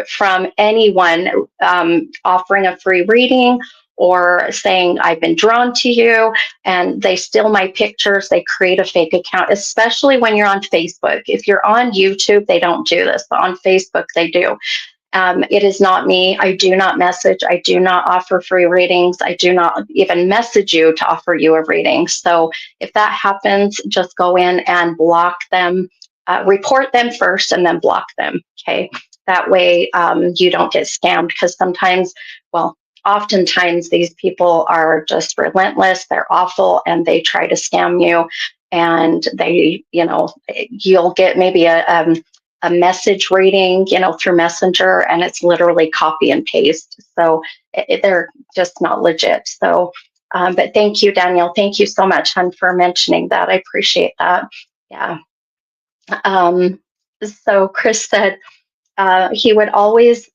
from anyone offering a free reading or saying I've been drawn to you, and they steal my pictures, they create a fake account, especially when you're on Facebook. If you're on YouTube, they don't do this, but on Facebook they do. It is not me. I do not message. I do not offer free readings. I do not even message you to offer you a reading. So if that happens, just go in and block them, report them first, and then block them. Okay. That way you don't get scammed, because sometimes, well, oftentimes these people are just relentless. They're awful, and they try to scam you. And they, you'll get maybe a message reading, through Messenger, and it's literally copy and paste. So they're just not legit. So, but thank you, Daniel. Thank you so much, hon, for mentioning that. I appreciate that. Yeah. So Chris said he would always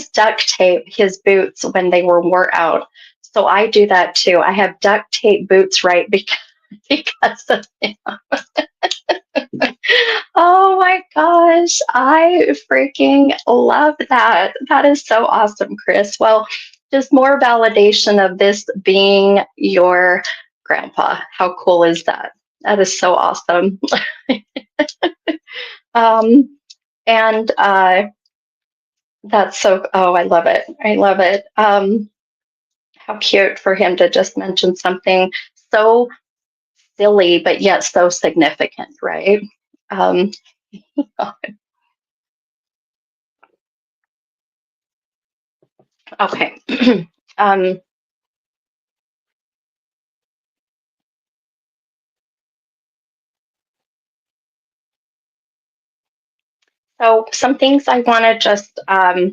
duct tape his boots when they were wore out. So I do that too. I have duct tape boots, right? Because of him. Oh my gosh, I freaking love that. That is so awesome, Chris. Well, just more validation of this being your grandpa. How cool is that? That is so awesome. um, and that's so, oh, I love it. I love it. How cute for him to just mention something so silly, but yet so significant, right? Um, okay. um, so some things I want to just uh,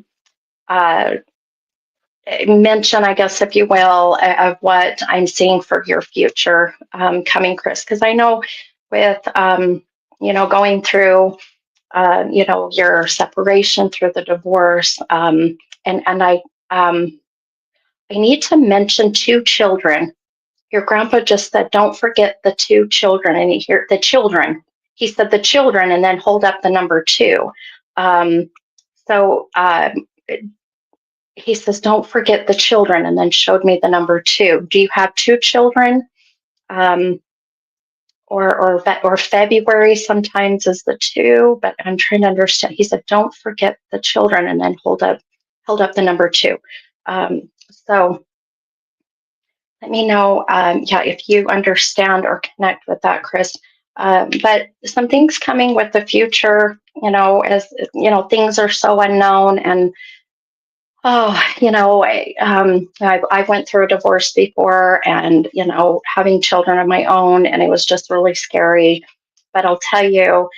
mention, I guess, if you will, of what I'm seeing for your future coming, Chris, because I know with, going through, your separation through the divorce, and I need to mention two children. Your grandpa just said, don't forget the two children. And he hear the children. He said the children and then hold up the number two. Um, so he says, don't forget the children, and then showed me the number two. Do you have two children? Um, or February sometimes is the two, but I'm trying to understand. He said, don't forget the children, and then held up the number two. So let me know, yeah, if you understand or connect with that, Chris. But some things coming with the future, as things are so unknown, and oh, I went through a divorce before, and having children of my own, and it was just really scary. But I'll tell you,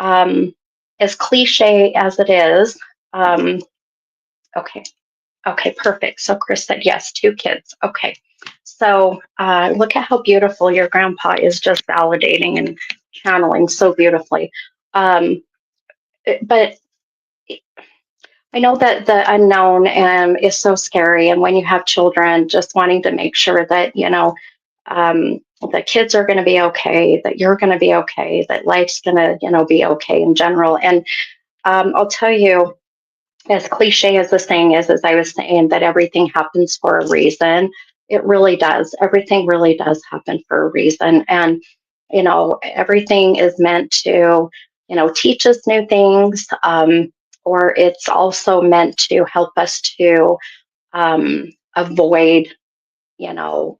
as cliche as it is, um, okay, okay, perfect. So Chris said yes, two kids. Okay. So look at how beautiful your grandpa is, just validating and channeling so beautifully. But I know that the unknown is so scary. And when you have children, just wanting to make sure that, the kids are going to be okay, that you're going to be okay, that life's going to, be okay in general. And I'll tell you, as cliche as the saying is, as I was saying, that everything happens for a reason. It really does. Everything really does happen for a reason. And, everything is meant to, teach us new things, or it's also meant to help us to avoid, you know,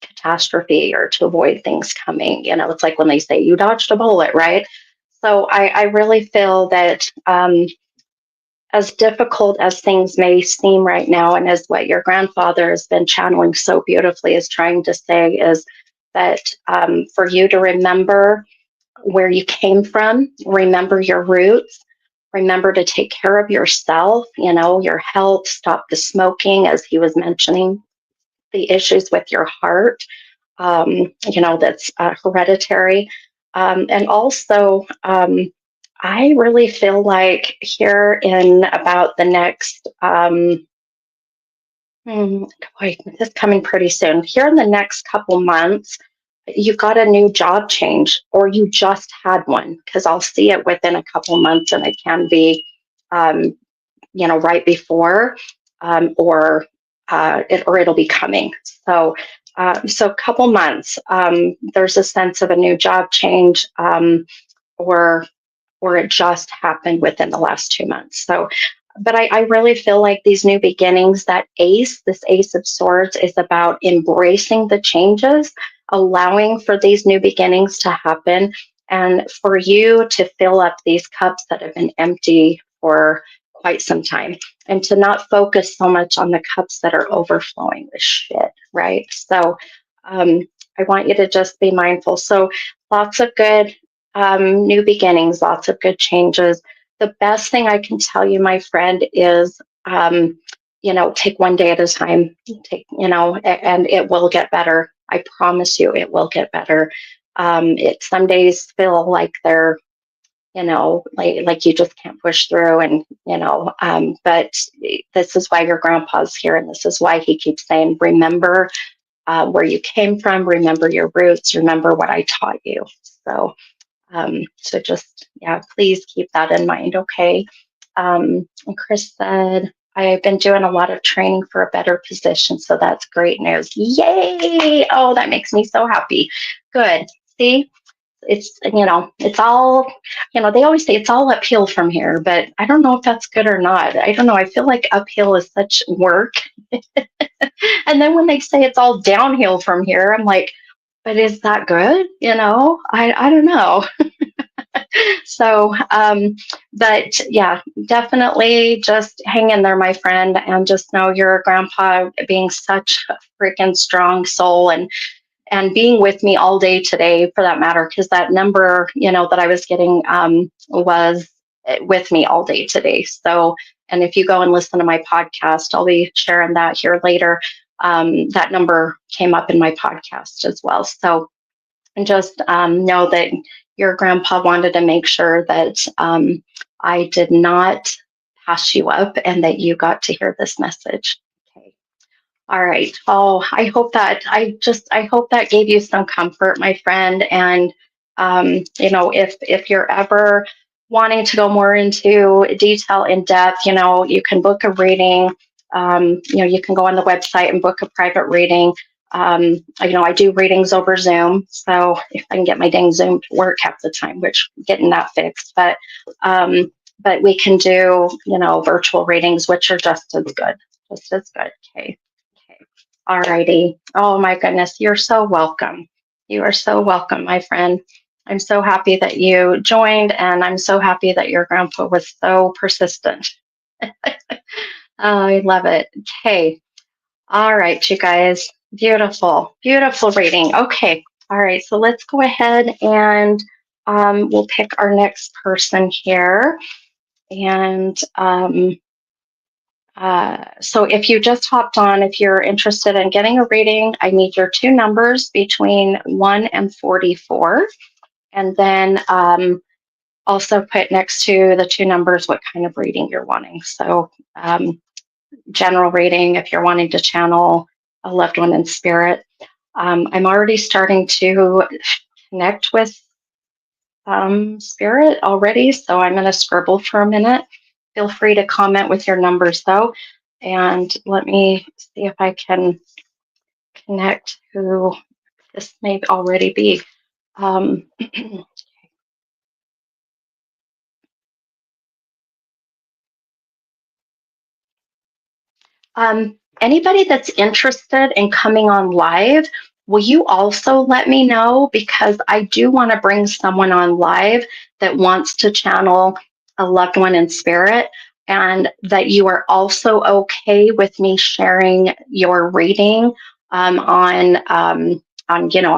catastrophe or to avoid things coming. It's like when they say you dodged a bullet, right? So I really feel that as difficult as things may seem right now, and as what your grandfather has been channeling so beautifully is trying to say, is that for you to remember where you came from, remember your roots, remember to take care of yourself, your health, stop the smoking, as he was mentioning, the issues with your heart, that's hereditary. And also, I really feel like here in about the next, boy, this is coming pretty soon. Here in the next couple months, you got a new job change, or you just had one, because I'll see it within a couple months, and it can be, um, right before, or it'll be coming. So a couple months, there's a sense of a new job change, or it just happened within the last 2 months. So, but I really feel like these new beginnings, this Ace of Swords, is about embracing the changes, allowing for these new beginnings to happen, and for you to fill up these cups that have been empty for quite some time, and to not focus so much on the cups that are overflowing with shit, right? So I want you to just be mindful. So lots of good new beginnings, lots of good changes. The best thing I can tell you, my friend, is take one day at a time. And it will get better. I promise you, it will get better. Some days feel like they're, like you just can't push through, and but this is why your grandpa's here, and this is why he keeps saying, remember where you came from, remember your roots, remember what I taught you. So just, yeah, please keep that in mind, okay? And Chris said, I've been doing a lot of training for a better position, so that's great news. Yay! Oh, that makes me so happy. Good. See, it's all, they always say it's all uphill from here, but I don't know if that's good or not. I don't know. I feel like uphill is such work. And then when they say it's all downhill from here, I'm like, but is that good? I don't know. So, but yeah, definitely just hang in there, my friend, and just know your grandpa being such a freaking strong soul, and being with me all day today, for that matter, because that number, that I was getting, was with me all day today. So, and if you go and listen to my podcast, I'll be sharing that here later. That number came up in my podcast as well. So, and just know that your grandpa wanted to make sure that I did not pass you up, and that you got to hear this message. Okay. All right. Oh, I hope that gave you some comfort, my friend. And if you're ever wanting to go more into detail, in depth, you can book a reading. You can go on the website and book a private reading. I do readings over Zoom, so if I can get my dang Zoom to work half the time, which I'm getting that fixed, but we can do, virtual readings, which are just as good, Okay. Okay. All righty. Oh my goodness. You're so welcome. You are so welcome, my friend. I'm so happy that you joined, and I'm so happy that your grandpa was so persistent. I love it. Okay. All right, you guys. Beautiful, beautiful reading. Okay. All right. So let's go ahead and we'll pick our next person here. And so if you just hopped on, if you're interested in getting a reading, I need your two numbers between 1 and 44. And then also put next to the two numbers what kind of reading you're wanting. So general reading, if you're wanting to channel a loved one in spirit. I'm already starting to connect with spirit already, so I'm going to scribble for a minute. Feel free to comment with your numbers though, and let me see if I can connect who this may already be. Um, Anybody that's interested in coming on live, will you also let me know? Because I do want to bring someone on live that wants to channel a loved one in spirit, and that you are also okay with me sharing your reading on on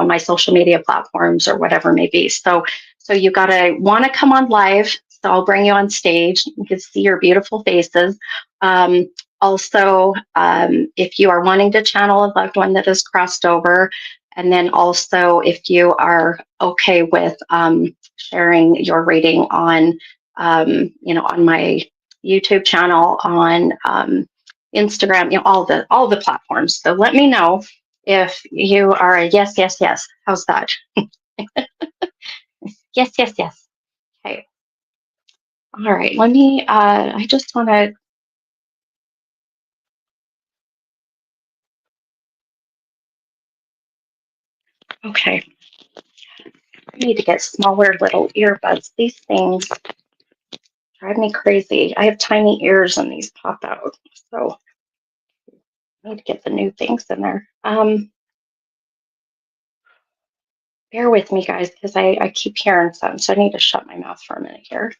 my social media platforms or whatever it may be. So you gotta want to come on live. So I'll bring you on stage. You can see your beautiful faces. Also, if you are wanting to channel a loved one that has crossed over, and then also if you are okay with sharing your reading on, on my YouTube channel, on Instagram, all the platforms. So let me know if you are a yes, yes, yes. How's that? Yes, yes, yes. Okay. All right. Let me. I just want to. Okay. I need to get smaller little earbuds. These things drive me crazy. I have tiny ears and these pop out. So I need to get the new things in there. Bear with me, guys, because I keep hearing something. So I need to shut my mouth for a minute here.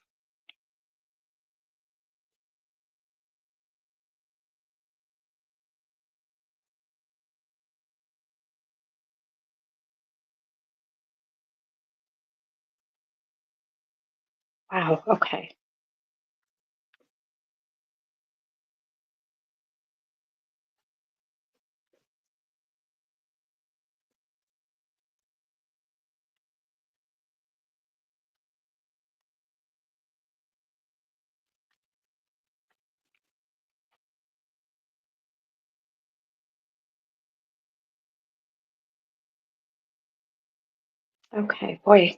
Wow. Okay. Okay. Boy,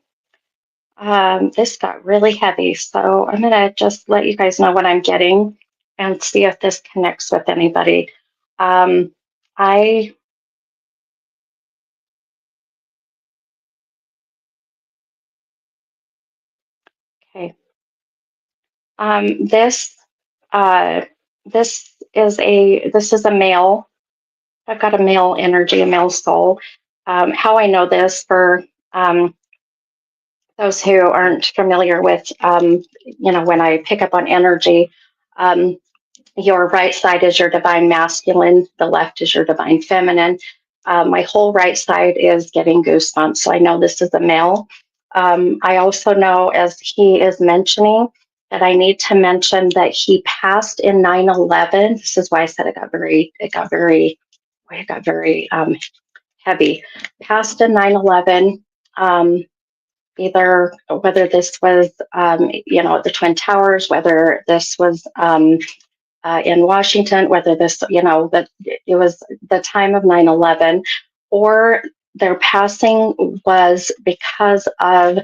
this got really heavy. So I'm going to just let you guys know what I'm getting and see if this connects with anybody. Um, I, okay. This, uh, this is a male. I've got a male energy, a male soul. How I know this for those who aren't familiar with, when I pick up on energy, um, your right side is your divine masculine, the left is your divine feminine. My whole right side is getting goosebumps, so I know this is a male. I also know, as he is mentioning, that I need to mention that he passed in 9/11. This is why I said it got very heavy. Passed in 9/11. Um, Either whether this was, the Twin Towers, whether this was in Washington, whether this, that it was the time of 9/11, or their passing was because of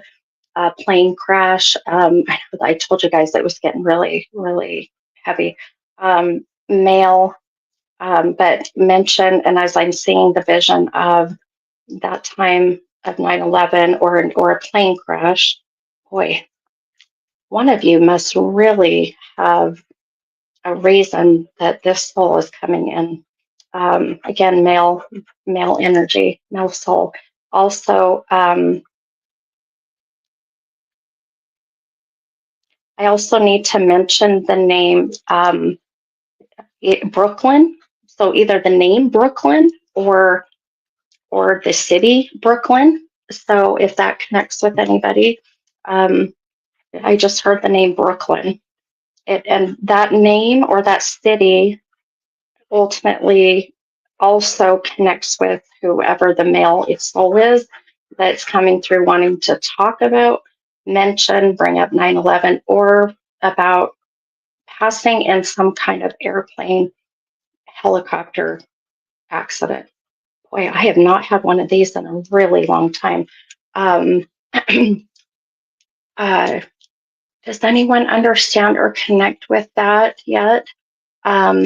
a plane crash. I told you guys that it was getting really, really heavy. Male, but mentioned, and as I'm seeing the vision of that time of 9/11 or a plane crash, boy, one of you must really have a reason that this soul is coming in. Again, male energy, male soul. Also, I also need to mention the name Brooklyn. So either the name Brooklyn or the city Brooklyn. So if that connects with anybody, um, I just heard the name Brooklyn. And that name or that city ultimately also connects with whoever the male soul is that's coming through wanting to talk about, mention, bring up 9/11, or about passing in some kind of airplane helicopter accident. Boy, I have not had one of these in a really long time. Um, uh, does anyone understand or connect with that yet? Let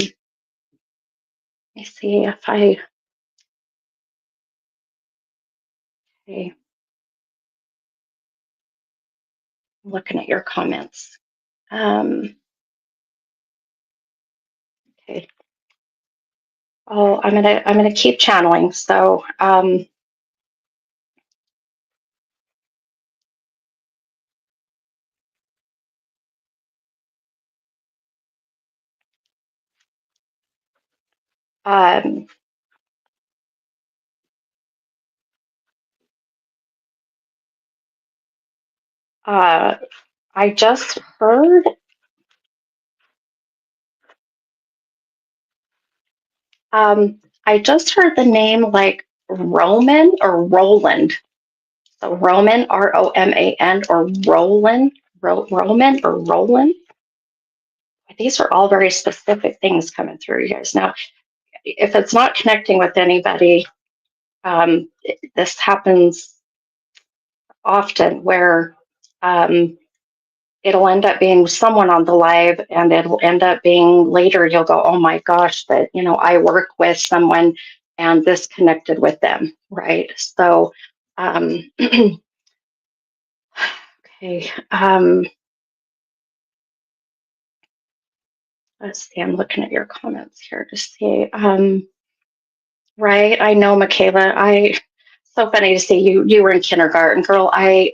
me see if I'm looking at your comments. Okay. Oh, I'm gonna keep channeling. So um, uh, I just heard I just heard the name like Roman or Roland. So Roman, Roman, or Roland, Roman or Roland. These are all very specific things coming through you guys. Now, if it's not connecting with anybody, this happens often where it'll end up being someone on the live, and it'll end up being later you'll go, oh my gosh, that I work with someone and this connected with them, right? So okay, let's see, I'm looking at your comments here to see. Right, I know, Michaela. So funny to see you were in kindergarten, girl. I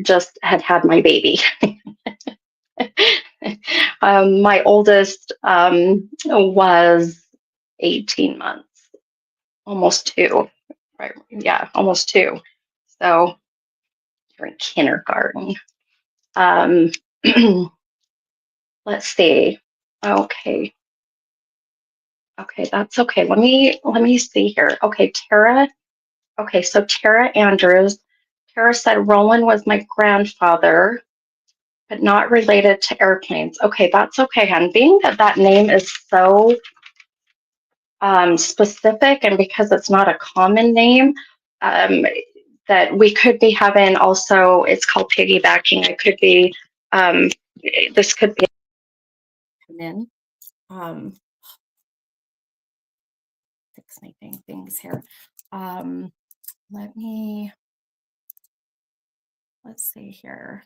just had my baby. My oldest was 18 months, almost two. Right? Yeah, almost two. So you're in kindergarten. Um, let's see. Okay. Okay, that's okay. Let me see here. Okay, Tara. Okay, so Tara Andrews. Tara said Roland was my grandfather, but not related to airplanes. Okay, that's okay, hon. Being that that name is so specific, and because it's not a common name, um, that we could be having also, it's called piggybacking. It could be, um, this could be come in. Um, fix my things here. Let me, let's see here.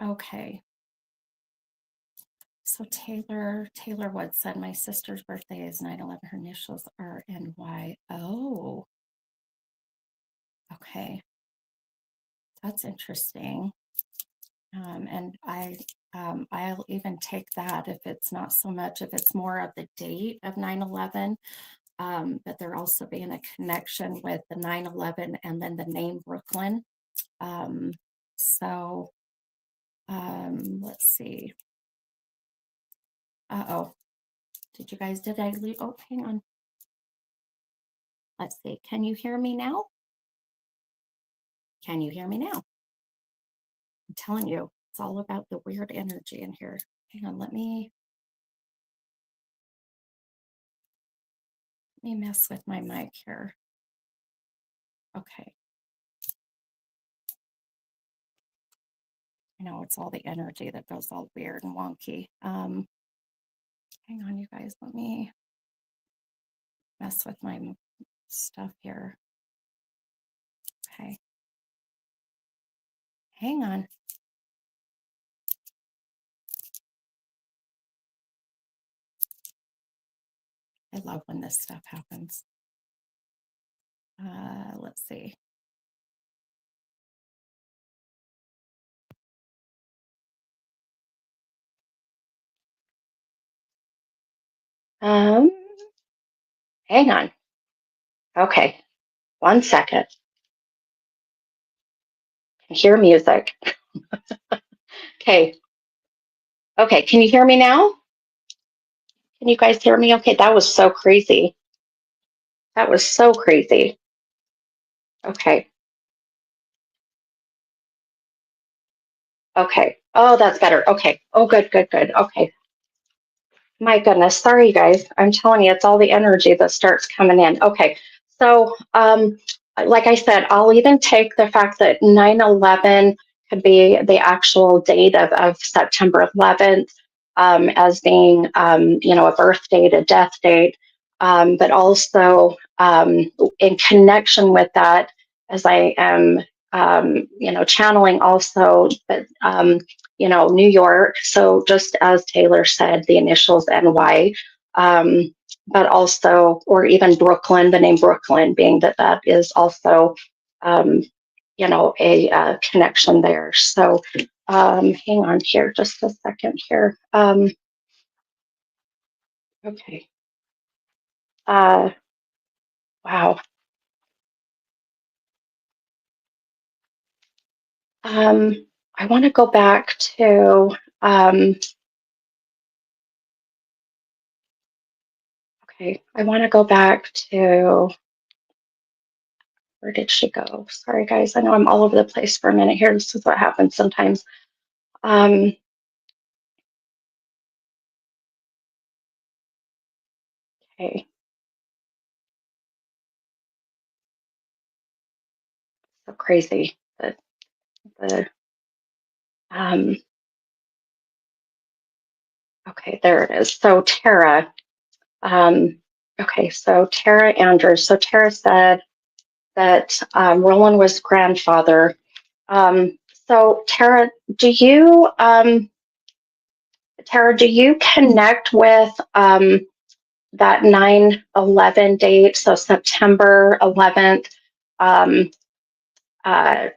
Okay. So Taylor Wood said my sister's birthday is 9/11. Her initials are NY. Oh, okay. That's interesting. And I'll even take that if it's not so much, if it's more of the date of 9/11, but there also being a connection with the 9/11 and then the name Brooklyn. So let's see. Uh-oh. Did I leave? Oh, hang on. Let's see. Can you hear me now? Can you hear me now? I'm telling you, it's all about the weird energy in here. Hang on, let me mess with my mic here. Okay. I know it's all the energy that goes all weird and wonky. Hang on, you guys, let me mess with my stuff here. Okay. Hang on. I love when this stuff happens. Let's see. Hang on. Okay, 1 second. I can hear music. Okay. Okay, can you hear me now? Can you guys hear me? Okay, that was so crazy. That was so crazy. Okay. Okay. Oh, that's better. Okay. Oh, good, good, good. Okay. My goodness. Sorry, guys. I'm telling you, it's all the energy that starts coming in. Okay. So, like I said, I'll even take the fact that 9/11 could be the actual date of September 11th as being, a birth date, a death date, but also in connection with that, as I am channeling also, but New York. So just as Taylor said, the initials NY, but also, or even Brooklyn, the name Brooklyn being that is also, um, a connection there. So hang on here just a second here. Okay. Wow. I want to go back to, okay, I want to go back to, where did she go? Sorry, guys. I know I'm all over the place for a minute here. This is what happens sometimes. Okay, so crazy. The um, okay, there it is. So Tara, okay, so Tara Andrews. So Tara said that Roland was grandfather. So Tara, do you connect with that 9/11 date? So September 11th, um, uh,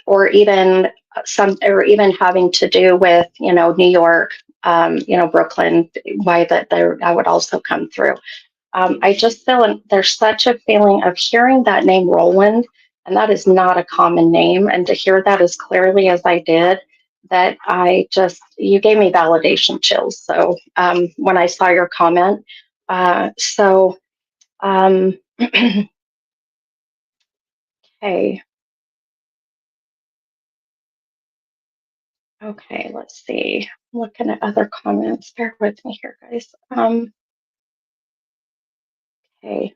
or even having to do with New York, Brooklyn, why that would also come through. I just feel there's such a feeling of hearing that name Roland, and that is not a common name. And to hear that as clearly as I did, that you gave me validation chills. So when I saw your comment, so okay, okay, let's see. Looking at other comments. Bear with me here, guys. Okay.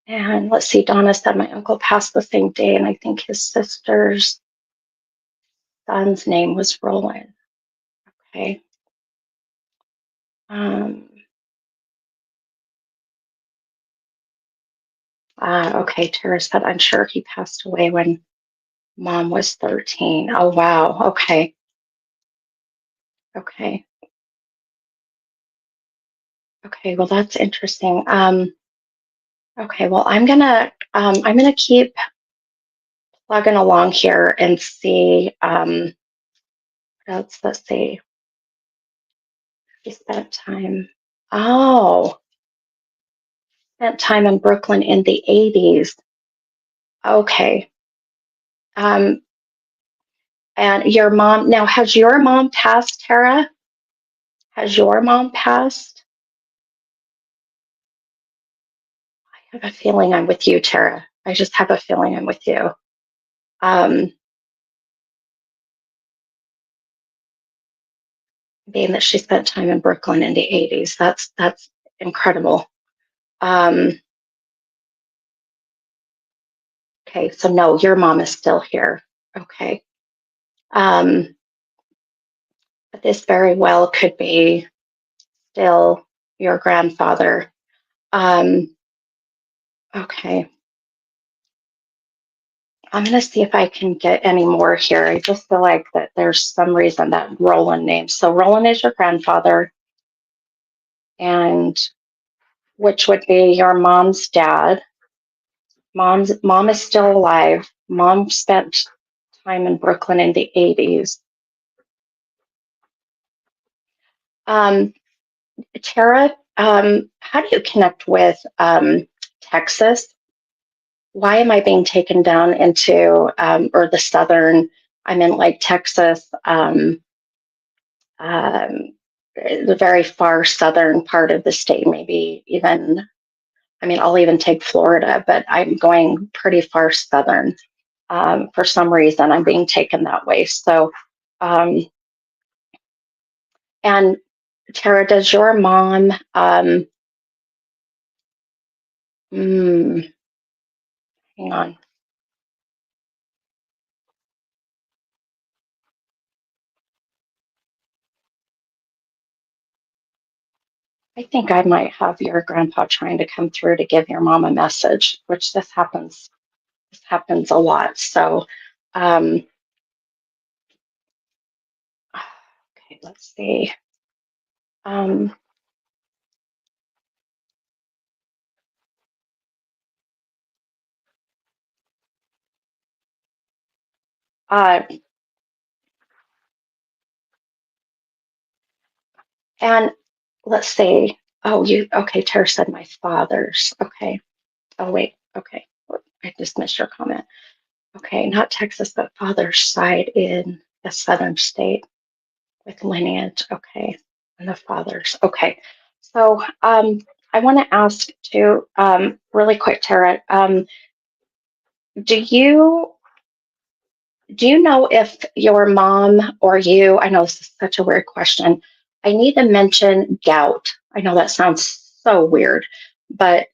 And let's see, Donna said my uncle passed the same day, and I think his sister's son's name was Roland. Okay. Um, okay, Tara said, I'm sure he passed away when mom was 13. Oh, wow. Okay. Okay. Okay. Well, that's interesting. Okay. Well, I'm gonna keep plugging along here and see. Let's see. He spent time. Oh, spent time in Brooklyn in the 80s. Okay. Um, and your mom, now, has your mom passed, Tara? Has your mom passed? I have a feeling I'm with you, Tara. I just have a feeling I'm with you. Um, Being that she spent time in Brooklyn in the 80s, that's incredible. Um, okay, so no, your mom is still here. Okay. Um, but this very well could be still your grandfather. Um, okay. I'm going to see if I can get any more here. I just feel like that there's some reason that Roland name. So Roland is your grandfather, and which would be your mom's dad. Mom is still alive. Mom spent time in Brooklyn in the 80s. Um, Tara, how do you connect with Texas? Why am I being taken down into or the southern? I'm in like Texas, um, the very far southern part of the state. Maybe even, I mean, I'll even take Florida, but I'm going pretty far southern. For some reason, I'm being taken that way. So, um, and Tara, does your mom? Mm, hang on. I think I might have your grandpa trying to come through to give your mom a message, which this happens. This happens a lot. So, um, okay, let's see. Um, uh, and let's see. Oh, okay, Tara said my father's. Okay. Oh, wait. Okay. I just missed your comment. Okay, not Texas, but father's side in a southern state with lineage. Okay. And the fathers. Okay. So, I want to ask too, really quick, Tara, do you do you know if your mom or you, I know this is such a weird question. I need to mention gout. I know that sounds so weird, but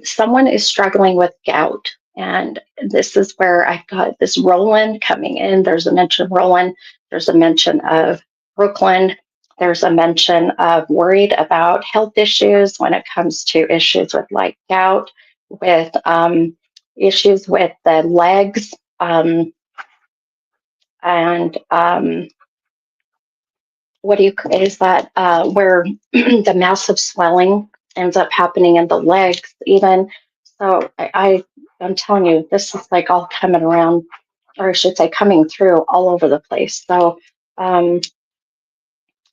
someone is struggling with gout. And this is where I've got this Roland coming in. There's a mention of Roland. There's a mention of Brooklyn. There's a mention of worried about health issues when it comes to issues with like gout, with issues with the legs. And what do you is that where the massive swelling ends up happening in the legs even. So I'm telling you, this is like all coming around, or I should say coming through all over the place. So um,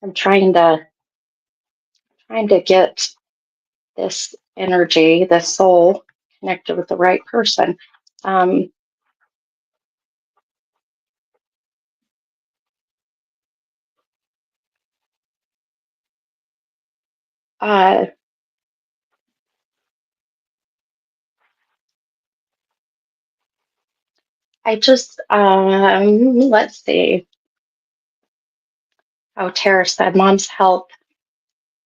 I'm trying to get this energy, this soul connected with the right person. um, uh, I just let's see. Oh, Tara said mom's health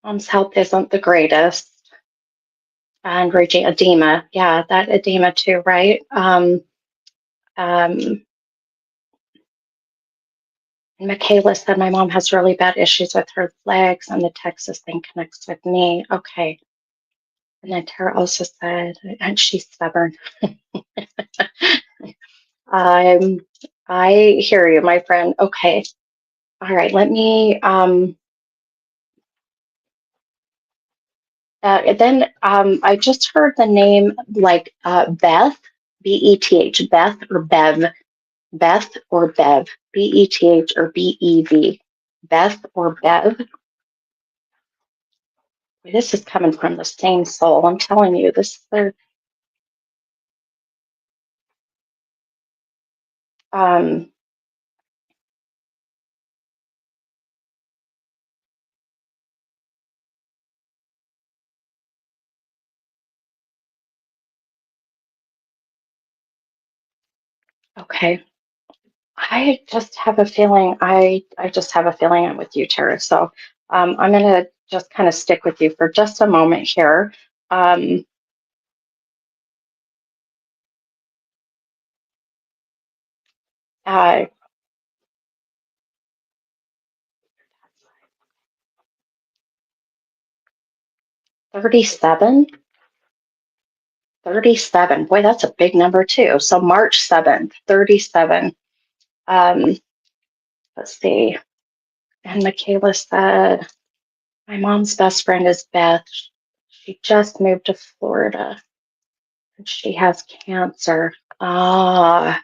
isn't the greatest. And raging edema. Yeah, that edema too, right? Um, Michaela said my mom has really bad issues with her legs, and the Texas thing connects with me. Okay. And then Tara also said, and she's stubborn. Um, I hear you, my friend. Okay. All right. Let me. Then I just heard the name like Beth, Beth, Beth or Bev. Beth or Bev, Beth or Bev, Beth or Bev. This is coming from the same soul. I'm telling you, this is um, okay. I just have a feeling. I just have a feeling I'm with you, Tara. So I'm gonna just kind of stick with you for just a moment here. Um, uh, 37. 37. Boy, that's a big number too. So March 7th, 37. Um, let's see. And Michaela said, my mom's best friend is Beth. She just moved to Florida and she has cancer. Ah,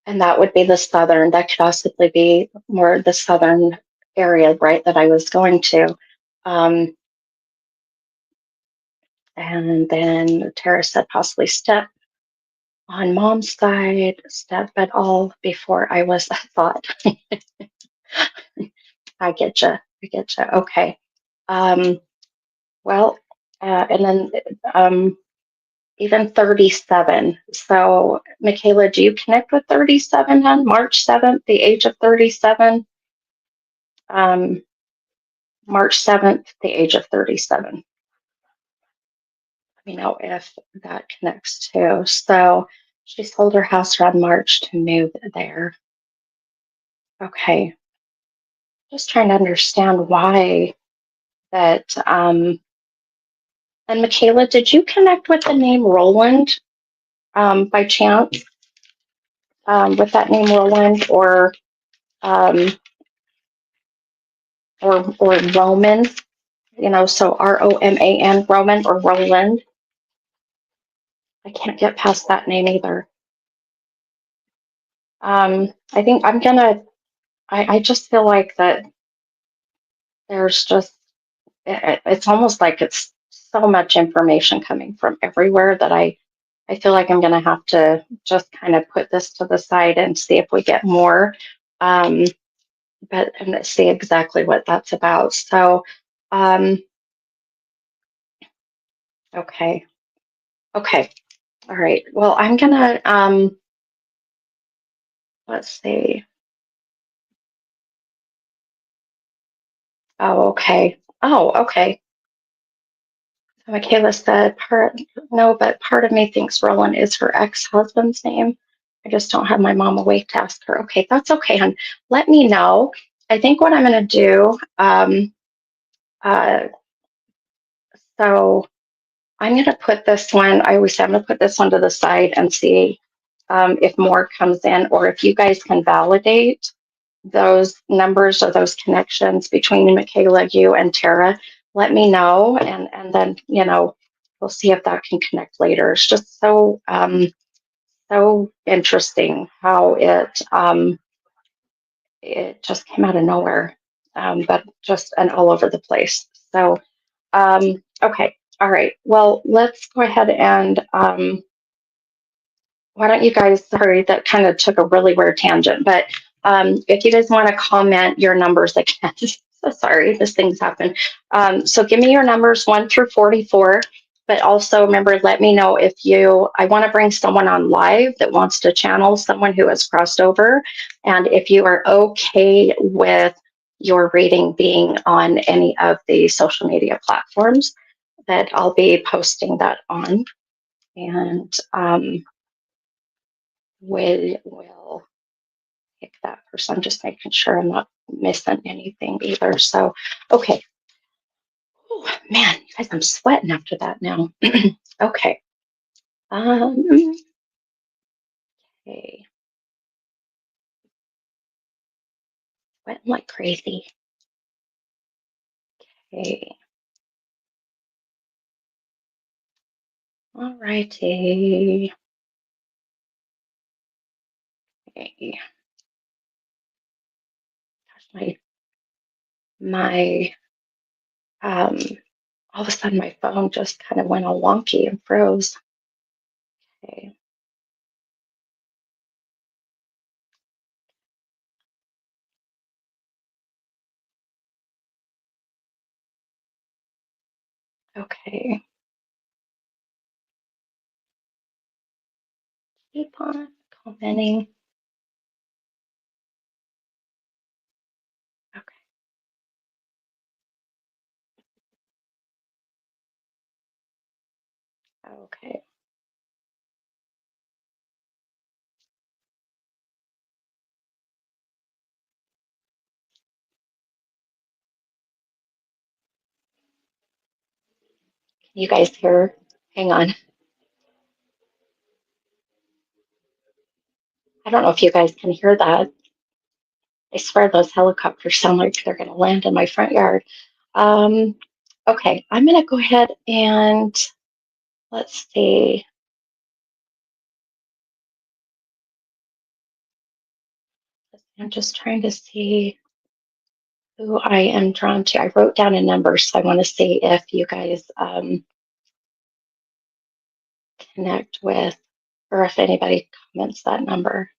and that would be the southern, that could possibly be more the southern area, right, that I was going to. Um, and then Tara said possibly step on mom's side, step at all before I was a thought. I get you. I get you. Okay. Um, well, and then even 37. So, Michaela, do you connect with 37 on March 7th, the age of 37? Um, March 7th, the age of 37. Let me know if that connects too. So, she sold her house around March to move there. Okay. Just trying to understand why. that, and Michaela, did you connect with the name Roland by chance? With that name Roland um, or Roman, so Roman, Roman or Roland. I can't get past that name either. I think I just feel like that there's just, it's almost like it's so much information coming from everywhere that I feel like I'm going to have to just kind of put this to the side and see if we get more, um, and see exactly what that's about. So, um, okay. Okay. All right. Well, I'm going to, let's see. Oh, okay. Oh, okay. So Michaela said, no, but part of me thinks Roland is her ex-husband's name. I just don't have my mom awake to ask her. Okay, that's okay, hon. Let me know. I think what I'm going to do, uh, so I'm going to put this one, I always say I'm going to put this one to the side and see if more comes in, or if you guys can validate those numbers or those connections between Michaela, you, and Tara. Let me know, and then we'll see if that can connect later. It's just so interesting how it just came out of nowhere, but just and all over the place. So okay, all right. Well, let's go ahead and why don't you guys, sorry, that kind of took a really weird tangent, but if you guys want to comment your numbers again, so sorry, this thing's happened. So give me your numbers 1 through 44, but also remember, let me know if I want to bring someone on live that wants to channel someone who has crossed over. And if you are okay with your reading being on any of the social media platforms that I'll be posting that on. And will pick that person. I'm just making sure I'm not missing anything either. So, okay. Oh, man, you guys, I'm sweating after that now. Okay. Okay. Sweating like crazy. Okay. All righty. Okay. Gosh, my all of a sudden my phone just kind of went all wonky and froze. Okay. Okay. Keep on commenting. Okay. Okay. Can you guys hear? Hang on. I don't know if you guys can hear that. I swear those helicopters sound like they're going to land in my front yard. Um, okay, I'm going to go ahead and let's see. I'm just trying to see who I am drawn to. I wrote down a number, so I want to see if you guys connect with, or if anybody comments that number.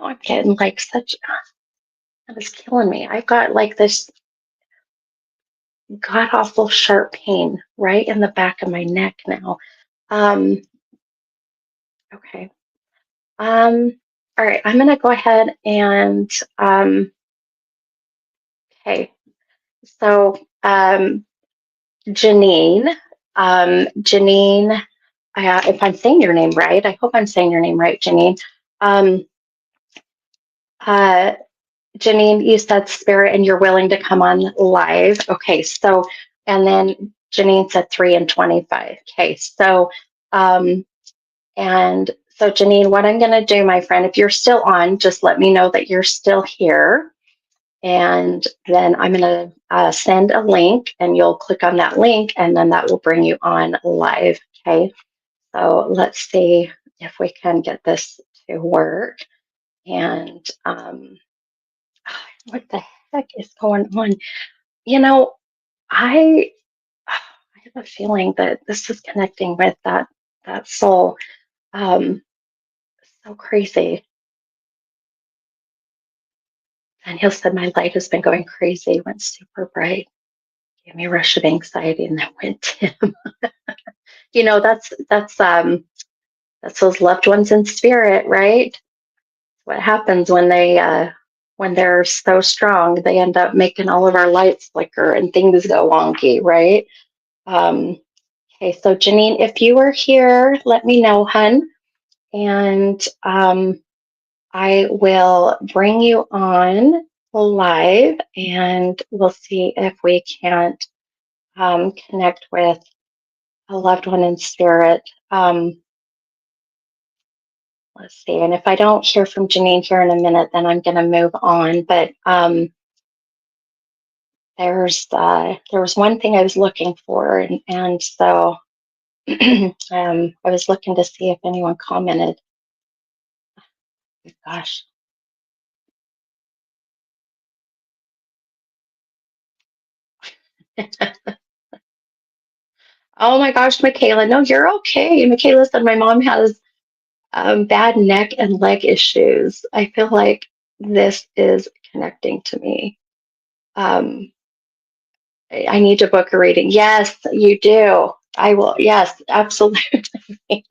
Oh, I'm getting like that is killing me. I've got like this god awful sharp pain right in the back of my neck now. Um, okay. All right, I'm gonna go ahead and okay. So Janine, Janine, if I'm saying your name right, I hope I'm saying your name right, Janine. Um, uh, Janine, you said spirit and you're willing to come on live. Okay, so, and then Janine said 3 and 25. Okay, so, um, and so Janine, what I'm going to do, my friend, if you're still on, just let me know that you're still here. And then I'm going to send a link and you'll click on that link and then that will bring you on live. Okay, so let's see if we can get this to work. And, what the heck is going on? You know, I I have a feeling that this is connecting with that soul. Um, so crazy. And he said my light has been going crazy. Went super bright, gave me a rush of anxiety, and then went dim. You know, that's those loved ones in spirit, right? What happens when they're so strong, they end up making all of our lights flicker and things go wonky, right? Um, okay, so Janine, if you are here, let me know, hun, and I will bring you on live, and we'll see if we can't connect with a loved one in spirit. Let's see, and if I don't hear from Janine here in a minute, then I'm going to move on. But there was one thing I was looking for, and so I was looking to see if anyone commented. Gosh. Oh my gosh, Michaela. No, you're okay. Michaela said my mom has bad neck and leg issues. I feel like this is connecting to me. Um, I need to book a reading. Yes, you do. I will. Yes, absolutely. I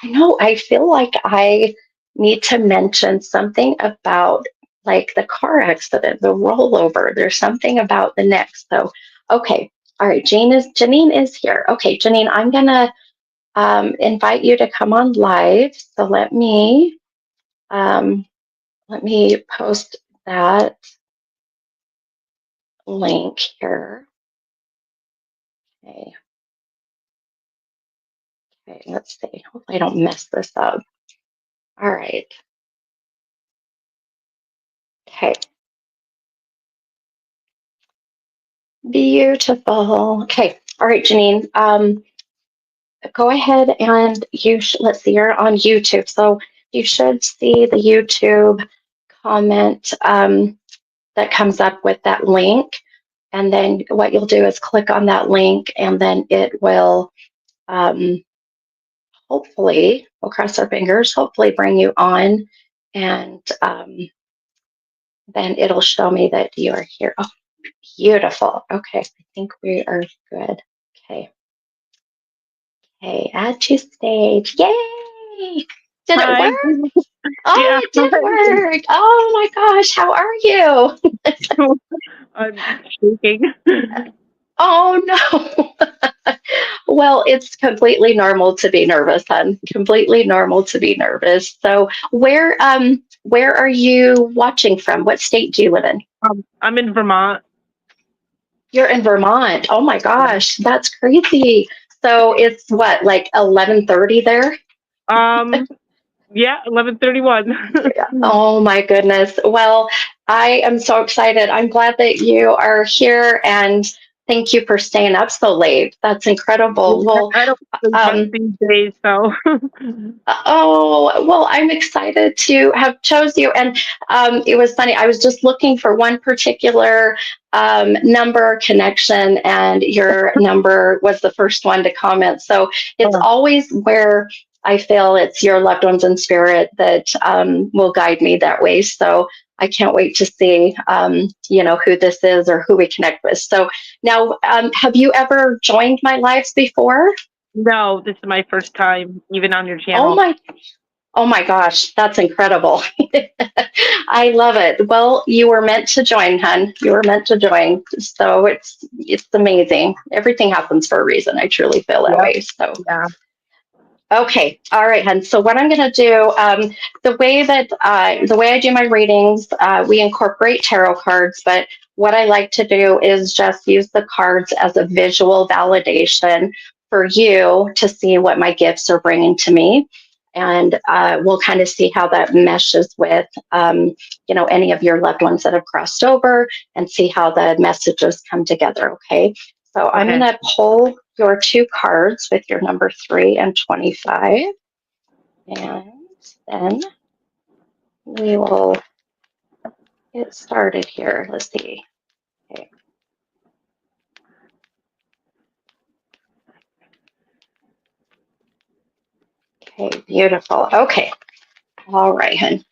know. I feel like I need to mention something about like the car accident, the rollover. There's something about the neck. So, okay. All right. Janine is here. Okay, Janine, I'm gonna invite you to come on live. So um, let me post that link here. Okay. Okay. Let's see. Hopefully I don't mess this up. All right. Okay. Beautiful. Okay. All right, Janine. Go ahead and let's see, you're on YouTube. So you should see the YouTube comment that comes up with that link. And then what you'll do is click on that link and then it will um, hopefully, we'll cross our fingers, hopefully bring you on. And then it'll show me that you are here. Oh, beautiful. Okay. I think we are good. Okay. Okay, add to stage. Yay! Did it Hi. work? Oh, Yeah. it did work. Oh my gosh, how are you? I'm shaking. Oh no. Well, it's completely normal to be nervous, hon. Completely normal to be nervous. So, where are you watching from? What state do you live in? I'm in Vermont. You're in Vermont. Oh my gosh, that's crazy. So it's what, like 11:30 there? Um, yeah, 11:31. Oh my goodness. Well, I am so excited. I'm glad that you are here and thank you for staying up so late. That's incredible. Well, I don't sleep much um, these days, so oh, well, I'm excited to have chose you. And it was funny. I was just looking for one particular number connection, and your number was the first one to comment. So it's always where I feel it's your loved ones in spirit that will guide me that way. So I can't wait to see, who this is or who we connect with. So now, have you ever joined my lives before? no, this is my first time even on your Oh channel. my Oh my gosh, that's incredible. I love it. Well, you were meant to join, hun. You were meant to join. So it's amazing. Everything happens for a reason. I truly feel that Yep. way. So Yeah. Okay. All right, hun. So what I'm going to do, the way I do my readings, we incorporate tarot cards, but what I like to do is just use the cards as a visual validation for you to see what my gifts are bringing to me. And we'll kind of see how that meshes with, any of your loved ones that have crossed over and see how the messages come together. Okay. So I'm going Okay. to pull your two cards with your number 3 and 25. And then we will get started here. Let's see. Okay, okay, beautiful. Okay. All right, hun.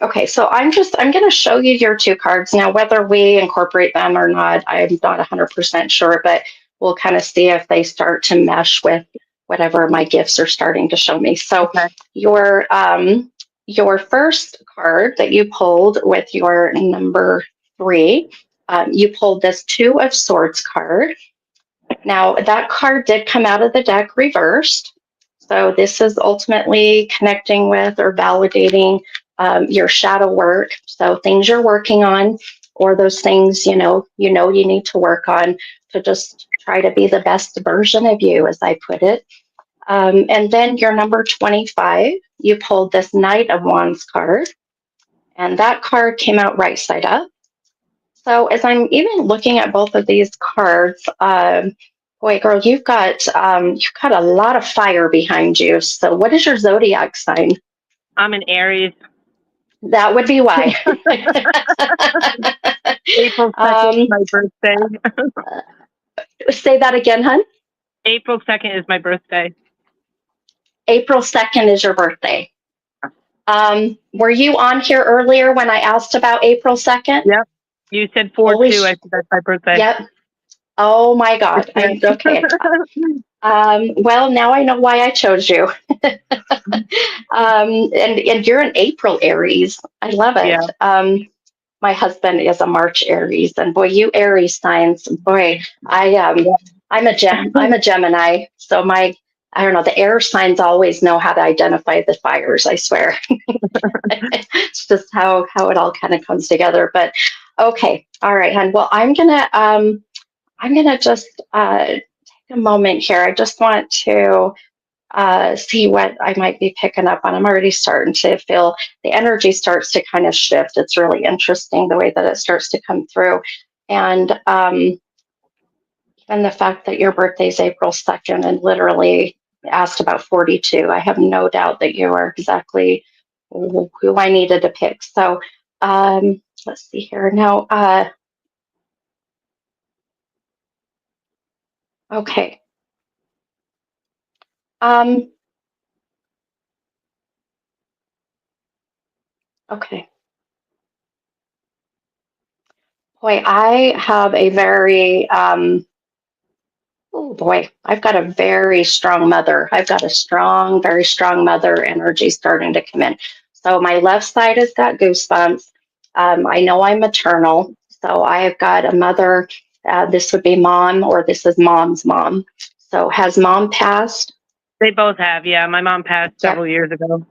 Okay, so I'm going to show you your two cards. Now, whether we incorporate them or not, I'm not 100% sure, but we'll kind of see if they start to mesh with whatever my gifts are starting to show me. So Okay. your first card that you pulled with your number 3, you pulled this 2 of Swords card. Now, that card did come out of the deck reversed. So this is ultimately connecting with or validating your shadow work. So things you're working on, or those things you need to work on to just try to be the best version of you, as I put it. And then your number 25, you pulled this Knight of Wands card, and that card came out right side up. So as I'm even looking at both of these cards, boy, girl, you've got a lot of fire behind you. So what is your zodiac sign? I'm an Aries. That would be why. April 2nd is my birthday. Say that again, hun. April 2nd is my birthday. April 2nd is your birthday. Were you on here earlier when I asked about April 2nd? Yep. You said 4/2. I said that's my birthday. Yep. Oh my God. Okay. Well, now I know why I chose you. And you're an April Aries. I love it. Yeah. My husband is a March Aries, and boy, you Aries signs, boy, I'm a Gemini, so I don't know, the air signs always know how to identify the fires, I swear. It's just how it all kind of comes together. But okay, all right, hon. Well, I'm gonna just take a moment here. I just want to see what I might be picking up on. I'm already starting to feel the energy starts to kind of shift. It's really interesting the way that it starts to come through. And even the fact that your birthday is April 2nd and literally asked about 42, I have no doubt that you are exactly who I needed to pick. So let's see here. Now, okay. Okay. Boy, I have a very oh boy, I've got a very strong mother. I've got a strong, very strong mother energy starting to come in. So my left side has got goosebumps. I know I'm maternal. So I have got a mother. This would be mom, or this is mom's mom. So has mom passed? They both have. Yeah. My mom passed Yep. several years ago.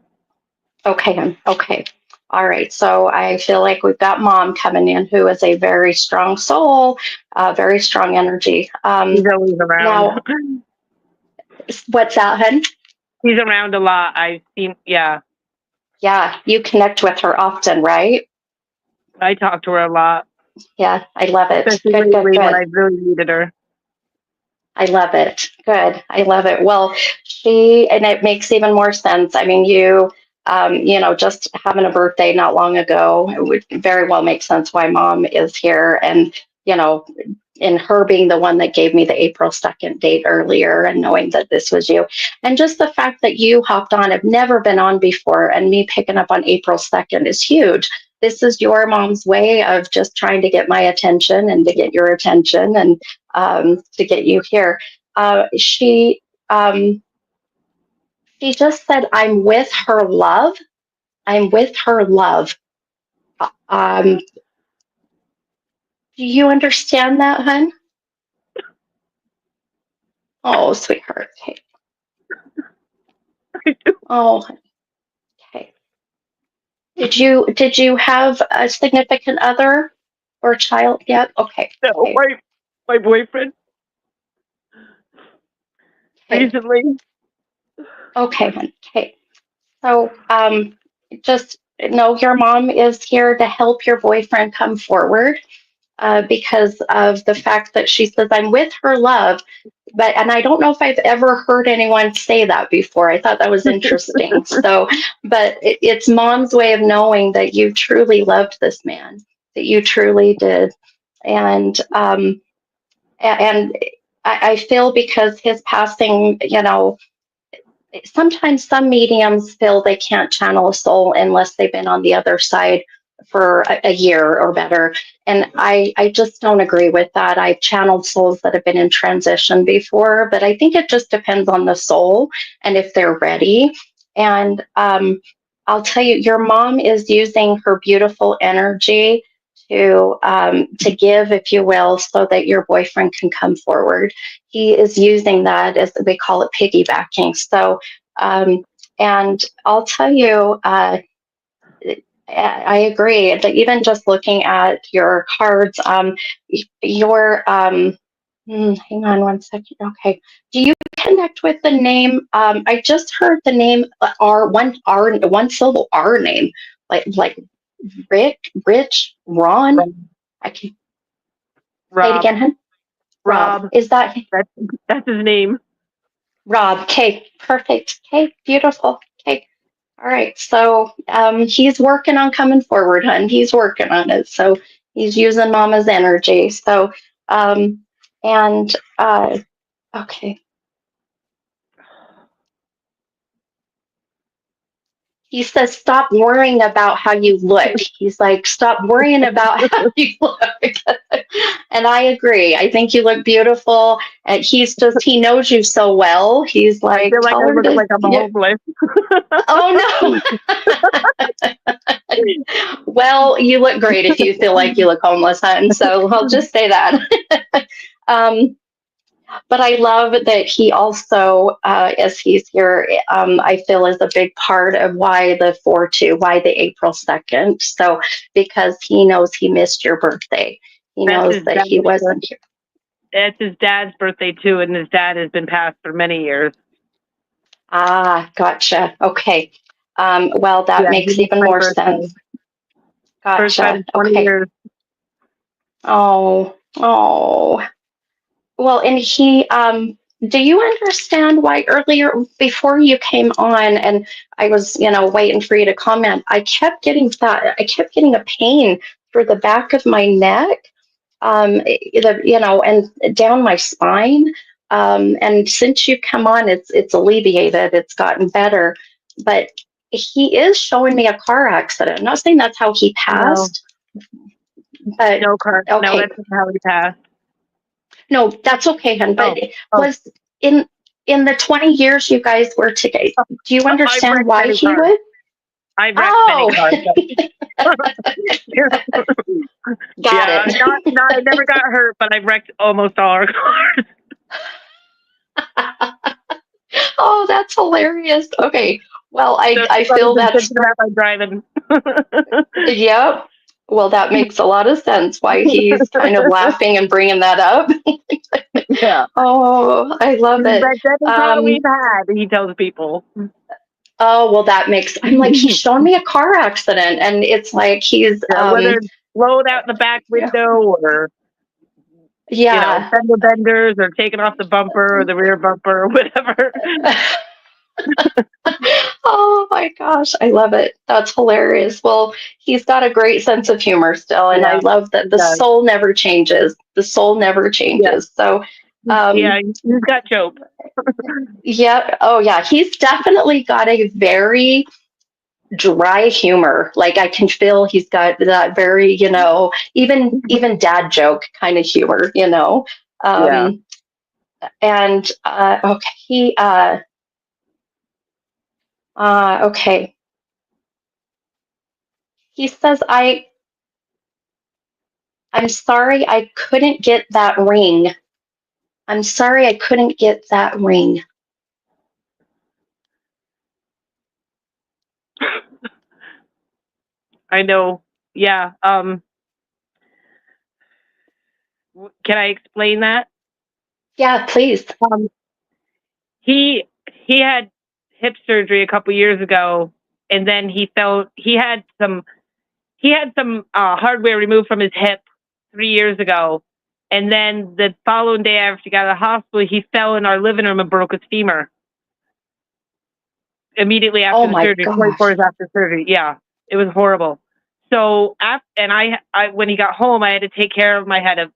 Okay. Okay. All right. So I feel like we've got mom coming in, who is a very strong soul, very strong energy. He's always around. Now, what's that, hun? He's around a lot. I've seen. Yeah. Yeah, you connect with her often, right? I talk to her a lot, Yeah, I love it. especially Good, good, lately when good. I really needed her. I love it. Good. I love it. Well, and it makes even more sense. I mean, just having a birthday not long ago, it would very well make sense why mom is here. And, in her being the one that gave me the April 2nd date earlier and knowing that this was you. And just the fact that you hopped on, I've never been on before, and me picking up on April 2nd is huge. This is your mom's way of just trying to get my attention and to get your attention and to get you here. She just said, "I'm with her love. I'm with her love." Um, do you understand that, hun? Oh, sweetheart. Okay. Oh, okay. Did you have a significant other or child yet? Okay. No, Okay. my boyfriend Okay. recently. Okay. Okay. So, just know your mom is here to help your boyfriend come forward, because of the fact that she says, I'm with her love. And I don't know if I've ever heard anyone say that before. I thought that was interesting. So, but it's mom's way of knowing that you truly loved this man, that you truly did. And, and I feel because his passing, sometimes some mediums feel they can't channel a soul unless they've been on the other side for a year or better. And I just don't agree with that. I've channeled souls that have been in transition before, but I think it just depends on the soul and if they're ready. And I'll tell you, your mom is using her beautiful energy to give, if you will, so that your boyfriend can come forward. He is using that, as we call it, piggybacking. So, and I'll tell you, I agree that even just looking at your cards, your hang on one second. Okay, do you connect with the name? I just heard the name one syllable R name, like Rick, Rich, Ron. I can say it Rob. again, hun. Rob. Rob. Is that That's his name. Rob? Okay, perfect. Okay, beautiful. Okay. All right. So he's working on coming forward, hun. He's working on it. So he's using mama's energy. So and okay. He says, stop worrying about how you look. He's like, stop worrying about how you look. And I agree. I think you look beautiful. And he knows you so well. He's I like, feel like tell I her look to, like I'm yeah. homeless. Oh, no. Well, you look great if you feel like you look homeless, hun. So I'll just say that. um, but I love that he also, as he's here, I feel is a big part of why the 4/2, why the April 2nd. So, because he knows he missed your birthday, he That's knows his that he dad's wasn't here. It's his dad's birthday too, and his dad has been passed for many years. Ah, gotcha. Okay. Well, that Yeah, he makes missed even my more birthday. sense. First time Gotcha. in 20 Okay. years. Oh, oh. Well, and do you understand why earlier, before you came on, and I was, waiting for you to comment, I kept getting a pain through the back of my neck, and down my spine. And since you come on, it's alleviated, it's gotten better. But he is showing me a car accident. I'm not saying that's how he No, passed, but no, Kurt. No, okay. that's not how he passed. No, that's okay, hun. But Oh, it oh, was in the 20 years you guys were together. Do you I've understand wrecked why many he cars. would? I've wrecked many Oh, cars. got Yeah, it. not. I never got hurt, but I've wrecked almost all our cars. Oh, that's hilarious. Okay. Well, So I I've feel been that's, thinking about my driving. yep. Well, that makes a lot of sense why he's kind of laughing and bringing that up. Yeah. Oh, I love He's it. wrecked every car we've Um, had, he tells people. oh, well, I'm like, he's showing me a car accident. And it's like, Yeah, whether it's blown out the back yeah. window or, Yeah. fender benders or taking off the bumper or the rear bumper or whatever. Oh my gosh, I love it. That's hilarious. Well, he's got a great sense of humor still, and I Yeah, love that he the does. soul never changes. The soul never Yeah, changes. So, yeah, he's got joke. yeah, oh yeah, he's definitely got a very dry humor. Like I can feel he's got that very, even dad joke kind of humor. Yeah. Um, and okay, okay. He says, I'm sorry I couldn't get that ring. I'm sorry I couldn't get that ring. I know. Yeah. Can I explain that? Yeah, please. Um, he had hip surgery a couple years ago, and then he felt he had some hardware removed from his hip 3 years ago, and then the following day after he got out of the hospital, he fell in our living room and broke his femur immediately Oh after the my surgery, 24 gosh. hours after surgery. Yeah, it was horrible. So and I when he got home, I had to take care of him. I had to,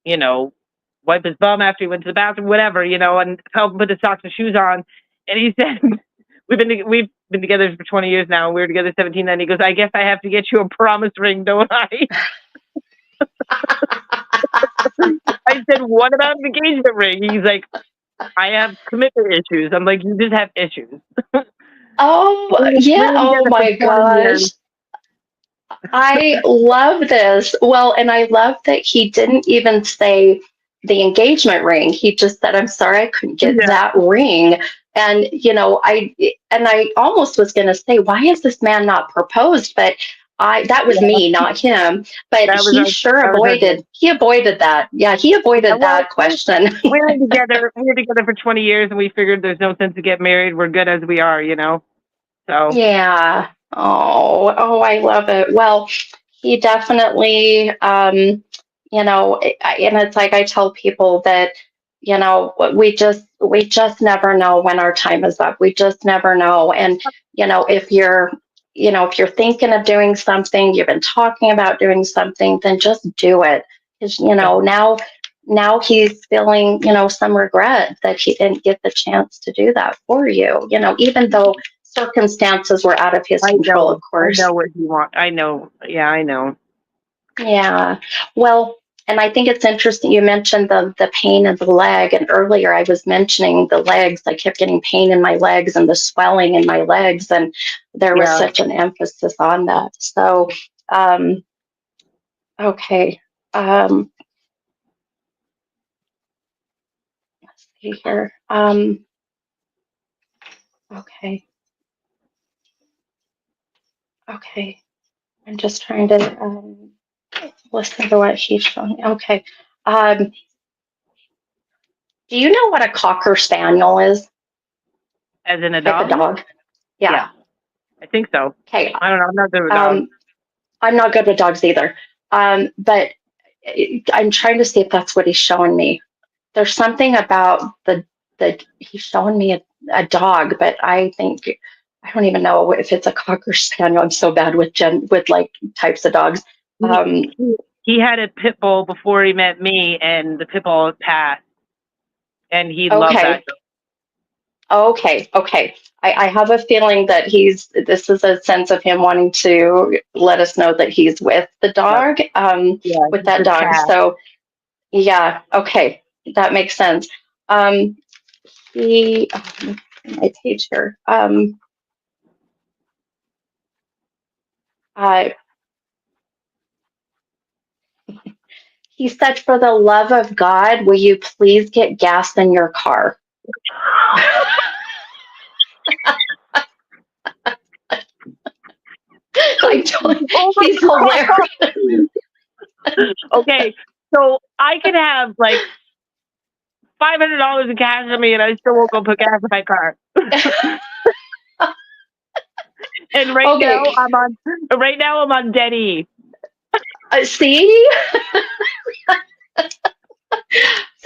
you know, wipe his bum after he went to the bathroom, whatever, and help him put his socks and shoes on. And he said, we've been together for 20 years now. We were together 17. Then he goes, I guess I have to get you a promise ring, don't I? I said, what about an engagement ring? He's like, I have commitment issues. I'm like, you just have issues. Oh, We yeah. were Oh together for my 20 years. gosh. I love this. Well, and I love that he didn't even say the engagement ring. He just said, I'm sorry I couldn't get Yeah, that ring. And, I almost was going to say, why is this man not proposed? But that was yeah. me, not him. But That was he our thing. avoided that. Yeah, he Yeah, avoided well, that question. we were together. We were together for 20 years, and we figured there's no sense to get married. We're good as we are. So Yeah. Oh, I love it. Well, he definitely, and it's like I tell people that, we just never know when our time is up. We just never know. And, if you're thinking of doing something, you've been talking about doing something, then just do it. Because, yeah, now he's feeling, some regret that he didn't get the chance to do that for you, even though circumstances were out of his control, of I course. know what you want. I know. Yeah, I know. Yeah. Well, and I think it's interesting you mentioned the pain in the leg. And earlier I was mentioning the legs. I kept getting pain in my legs and the swelling in my legs. And there was Yeah, such an emphasis on that. So, um, okay. Um, let's see here. Okay. Okay. I'm just trying to listen to what he's showing. Okay. Um, do you know what a Cocker Spaniel is? as in a Type of dog. dog? Yeah. Yeah, I think so. Okay. I don't know. I'm not good with dogs. Um, I'm not good with dogs either. But I'm trying to see if that's what he's showing me. There's something about the he's showing me a dog, but I don't even know if it's a Cocker Spaniel. I'm so bad with like types of dogs. He, Um, he had a pit bull before he met me, and the pit bull passed, and he loved that. okay. Okay. I have a feeling that this is a sense of him wanting to let us know that he's with the Yep. dog, Yeah, with he that just dog. passed. So, yeah, okay. That makes sense. Um, my page here. Uh, he said, for the love of God, will you please get gas in your car? I don't, Oh he's my hilarious. god! Okay, so I could have like $500 in cash on me, and I still won't go put gas in my car. And Okay, right now I'm on dead E. see?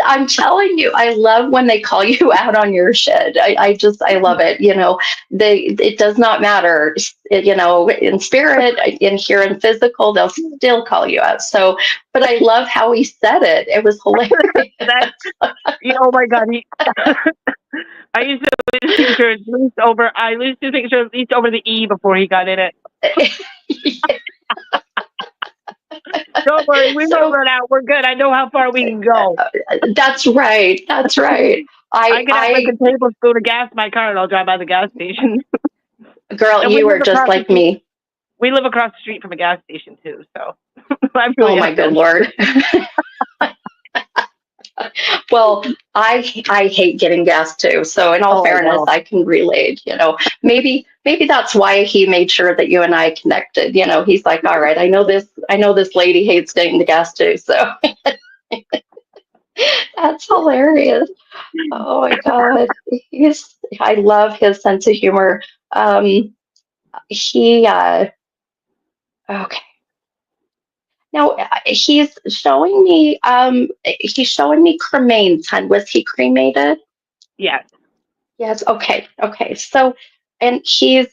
I'm telling you, I love when they call you out on your shit. I love it. It does not matter, in spirit, in here in physical, they'll still call you out. So, but I love how he said it. It was hilarious. That oh my god, I used to always make sure at least over. I used to make sure at least over the E before he got in it. Don't worry, we won't So run out. We're good. I know how far we can go. that's right. That's right. I can have like a tablespoon of gas in my car, and I'll drive by the gas station. Girl, And we you live are just across the like street. me. We live across the street from a gas station too, so I'm Oh really my good happy. Lord. Well, I hate getting gas too. So in all Oh, I fairness, know. I can relate. Maybe that's why he made sure that you and I connected. He's like, all right, I know this lady hates getting the gas too. So that's hilarious. Oh my God, I love his sense of humor. He okay. Now he's showing me cremains, hon. Was he cremated? Yes. Yes. Okay. Okay. So, and he's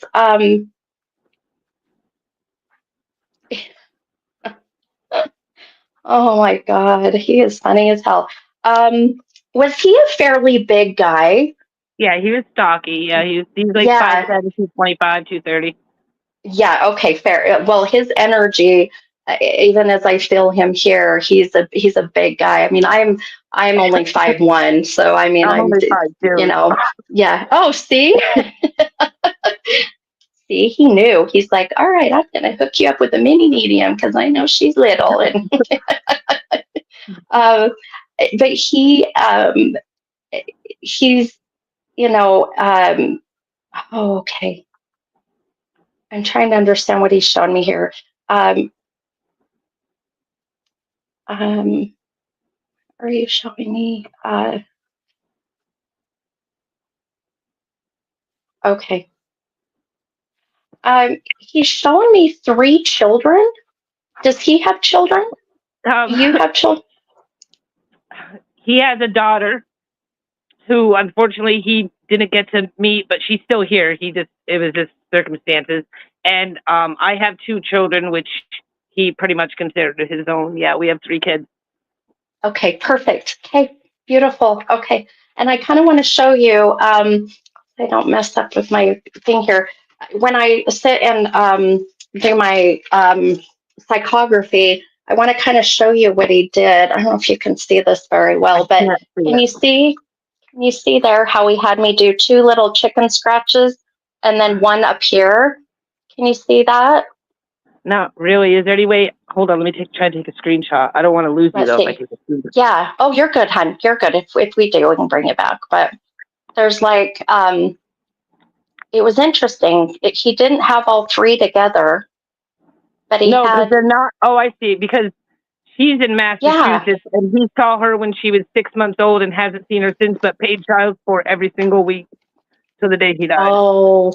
oh my God, he is funny as hell. Um, was he a fairly big guy? Yeah, he was stocky. Yeah, he's like Yeah. 5'7", 225, 230. Yeah. Okay. Fair. Well, his energy, even as I feel him here, he's a big guy. I mean, I'm only 5'1", so I mean, I'm only 5'2". yeah. Oh, see. See, he knew. He's like, all right, I'm going to hook you up with a mini medium because I know she's little. And uh, but he's, you know, oh, okay. I'm trying to understand what he's showing me here. Um, um, are you showing me? Okay. He's showing me 3 children. Does he have children? Um, Do you have children? he has a daughter who unfortunately he didn't get to meet, but she's still here. It was just circumstances. And I have 2 children, which he pretty much considered his own. Yeah, we have 3 kids. Okay, perfect. Okay, beautiful. Okay, and I kind of want to show you. I don't mess up with my thing here. When I sit and do my psychography, I want to kind of show you what he did. I don't know if you can see this very I well, but can't see can it. you see? Can you see there how he had me do 2 little chicken scratches and then one up here? Can you see that? Not really. Is there any way? Hold on. Let me try to take a screenshot. I don't want to lose you Let's though if I see. take a screenshot. Yeah. Oh, you're good, hon. You're good. If we do, we can bring it back. But there's like it was interesting. He didn't have all 3 together, but he No, because had they're not. Oh, I see. Because she's in yeah. Massachusetts, and he saw her when she was 6 months old and hasn't seen her since, but paid child support every single week till the day he died. Oh,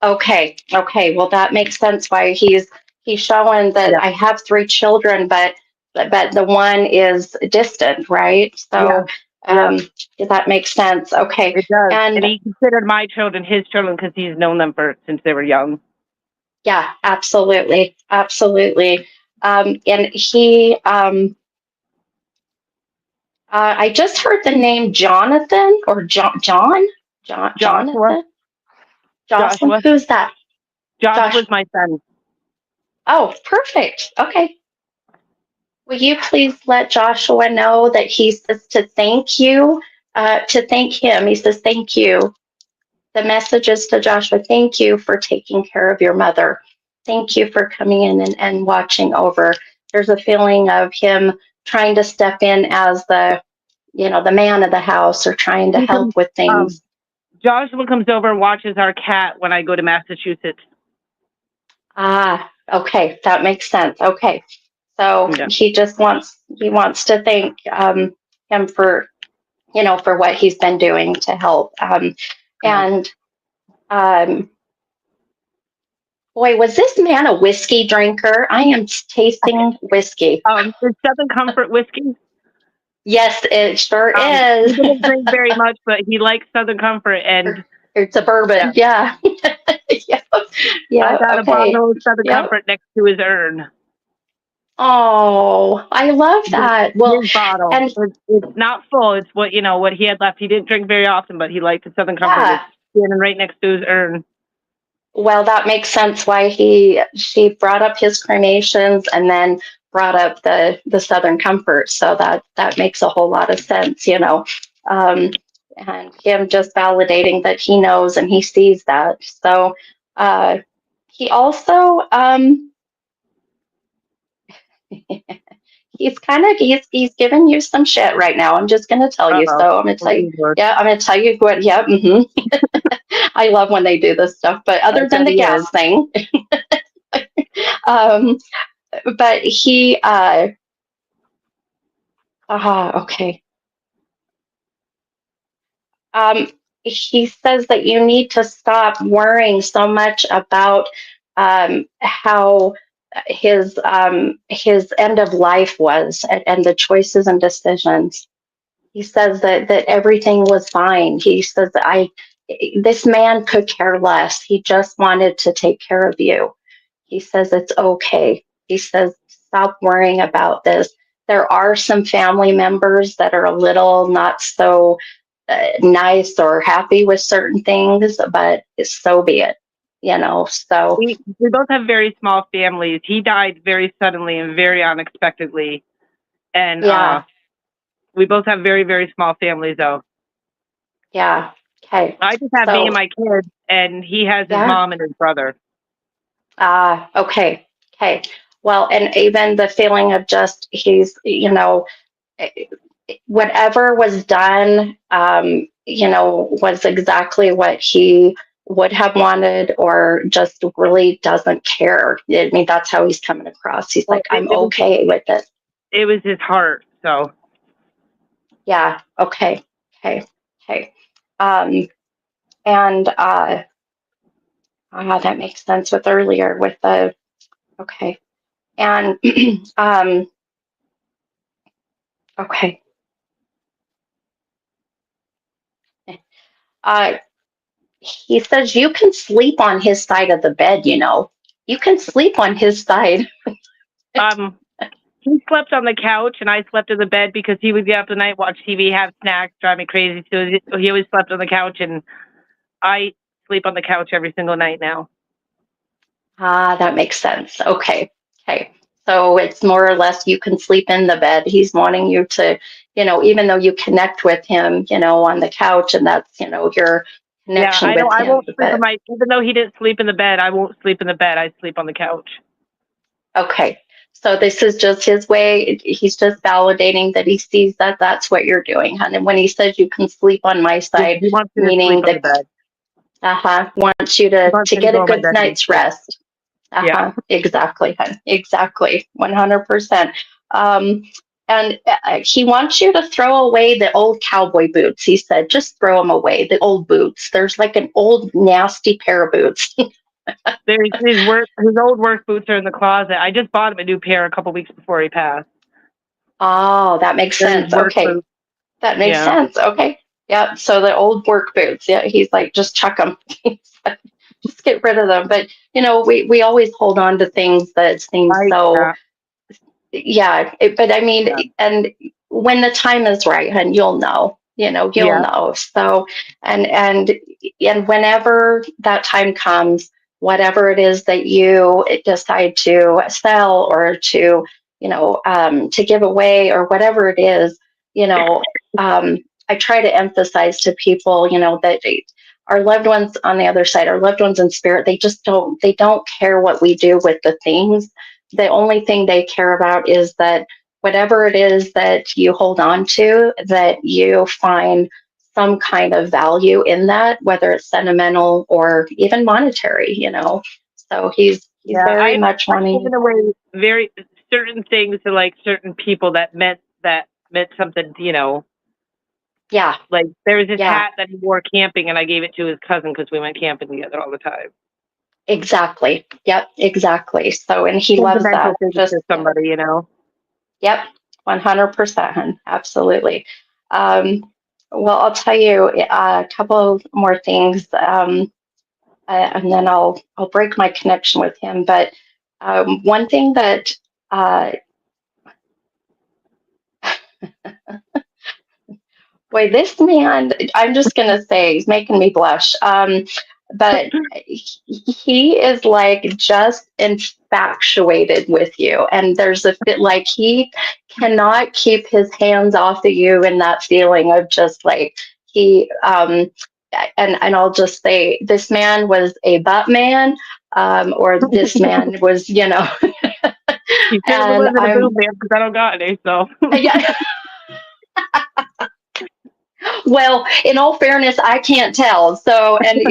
okay. Okay. Well, that makes sense why he's showing that Yeah, I have 3 children, but the one is distant, right? yeah, So yeah. um that makes sense. Okay. It does, and And he considered my children his children because he's known them since they were young. yeah, absolutely. Absolutely. And I just heard the name Jonathan or Joshua, Jonathan. Jocelyn, Joshua, who's that? Joshua's Josh. my son. Oh, perfect. Okay. Will you please let Joshua know that he says to thank you, to thank him? He says, thank you. The message is to Joshua, thank you for taking care of your mother. Thank you for coming in and watching over. There's a feeling of him trying to step in as the man of the house or trying to He help comes. with Um, things. Joshua comes over and watches our cat when I go to Massachusetts. Ah, okay, that makes sense. Okay, so Yeah. he wants to thank him for what he's been doing to help. Yeah. And boy, was this man a whiskey drinker? I am tasting whiskey. It's Southern Comfort whiskey. Yes, it sure He is. didn't drink very much, but he likes Southern Comfort, and It's a yeah, bourbon. Yeah. Yeah. I Yeah. got a Okay. bottle of Southern Yep. Comfort next to his urn. Oh, I love that. Well, His bottle. and It's not full. It's what he had left. He didn't drink very often, but he liked the Southern Comfort, and yeah, it's standing right next to his urn. well, that makes sense why she brought up his cremations and then brought up the Southern Comfort. So that makes a whole lot of sense. Um, and him just validating that he knows and he sees that. So he also he's giving you some shit right now. I'm just gonna tell you. Uh-oh. So I'm gonna tell you. Yeah, I'm gonna tell you what. Yeah. I love when they do this stuff. But I other than bet the he is. gas thing, um, but he. Okay. Um, he says that you need to stop worrying so much about how his end of life was, and the choices and decisions. He says that everything was fine. He says that this man could care less. He just wanted to take care of you. He says it's okay. He says stop worrying about this. There are some family members that are a little not so nice or happy with certain things, but so be it. So We both have very small families. He died very suddenly and very unexpectedly. And yeah, we both have very, very small families, though. yeah. Okay. I just have me and So my kids, and he has his yeah. mom and his brother. Okay. Okay. Well, and even the feeling of just whatever was done, was exactly what he would have wanted, or just really doesn't care. I mean, that's how he's coming across. He's Well, like, I'm okay with it. it was his heart. So Yeah. Okay. Okay. Okay. Um, and that makes sense with earlier with the, okay. And, okay. Uh, he says you can sleep on his side of the bed, You can sleep on his side. um, he slept on the couch, and I slept in the bed because he would get up at night, watch TV, have snacks, drive me crazy. So he always slept on the couch, and I sleep on the couch every single night now. That makes sense. Okay. Okay. So it's more or less you can sleep in the bed. He's wanting you to, even though you connect with him, on the couch, and that's, your Yeah, connection I know. with I him. won't sleep in But my. Even though he didn't sleep in the bed, I won't sleep in the bed. I sleep on the couch. okay. So this is just his way. He's just validating that he sees that that's what you're doing, hon. And when he says you can sleep on my side, He wants me to sleep meaning on the that, bed. wants you He to wants to me to get go a on my good bed and night's sleep. rest. Yeah. Exactly, hun. Exactly, 100%. Um, and he wants you to throw away the old cowboy boots. He said, just throw them away, the old boots. There's like an old nasty pair of boots. There's his old work boots are in the closet. I just bought him a new pair a couple weeks before he passed. Oh, that makes They're his sense. work Okay, boots. that makes Yeah. sense. Okay, yeah. So the old work boots. Yeah, he's like, just chuck them. Just get rid of them. But we always hold on to things that seem so. Yeah. Yeah, but I mean, Yeah. and when the time is right, and you'll Yeah. know. So, and whenever that time comes, whatever it is that you decide to sell, or to give away, or whatever it is, I try to emphasize to people, that our loved ones on the other side, our loved ones in spirit, they don't care what we do with the things. The only thing they care about is that whatever it is that you hold on to, that you find some kind of value in that, whether it's sentimental or even monetary. So he's Yeah. very much I've wanting. given away very certain things to like certain people that meant something. Yeah, Like there was this yeah, hat that he wore camping, and I gave it to his cousin because we went camping together all the time. exactly. Yep, exactly. So, and he loves Sentimental that. things Just, to somebody. yep, 100%. Absolutely. Well, I'll tell you a couple more things. And then I'll break my connection with him. But one thing that uh, boy, this man, I'm just gonna say, he's making me blush. But he is like just infatuated with you, and there's a bit like he cannot keep his hands off of you, and that feeling of just like he. And I'll just say, this man was a butt man, or this man was, He certainly And wasn't a boob man because I don't got any. So yeah. Well, in all fairness, I can't tell. So, and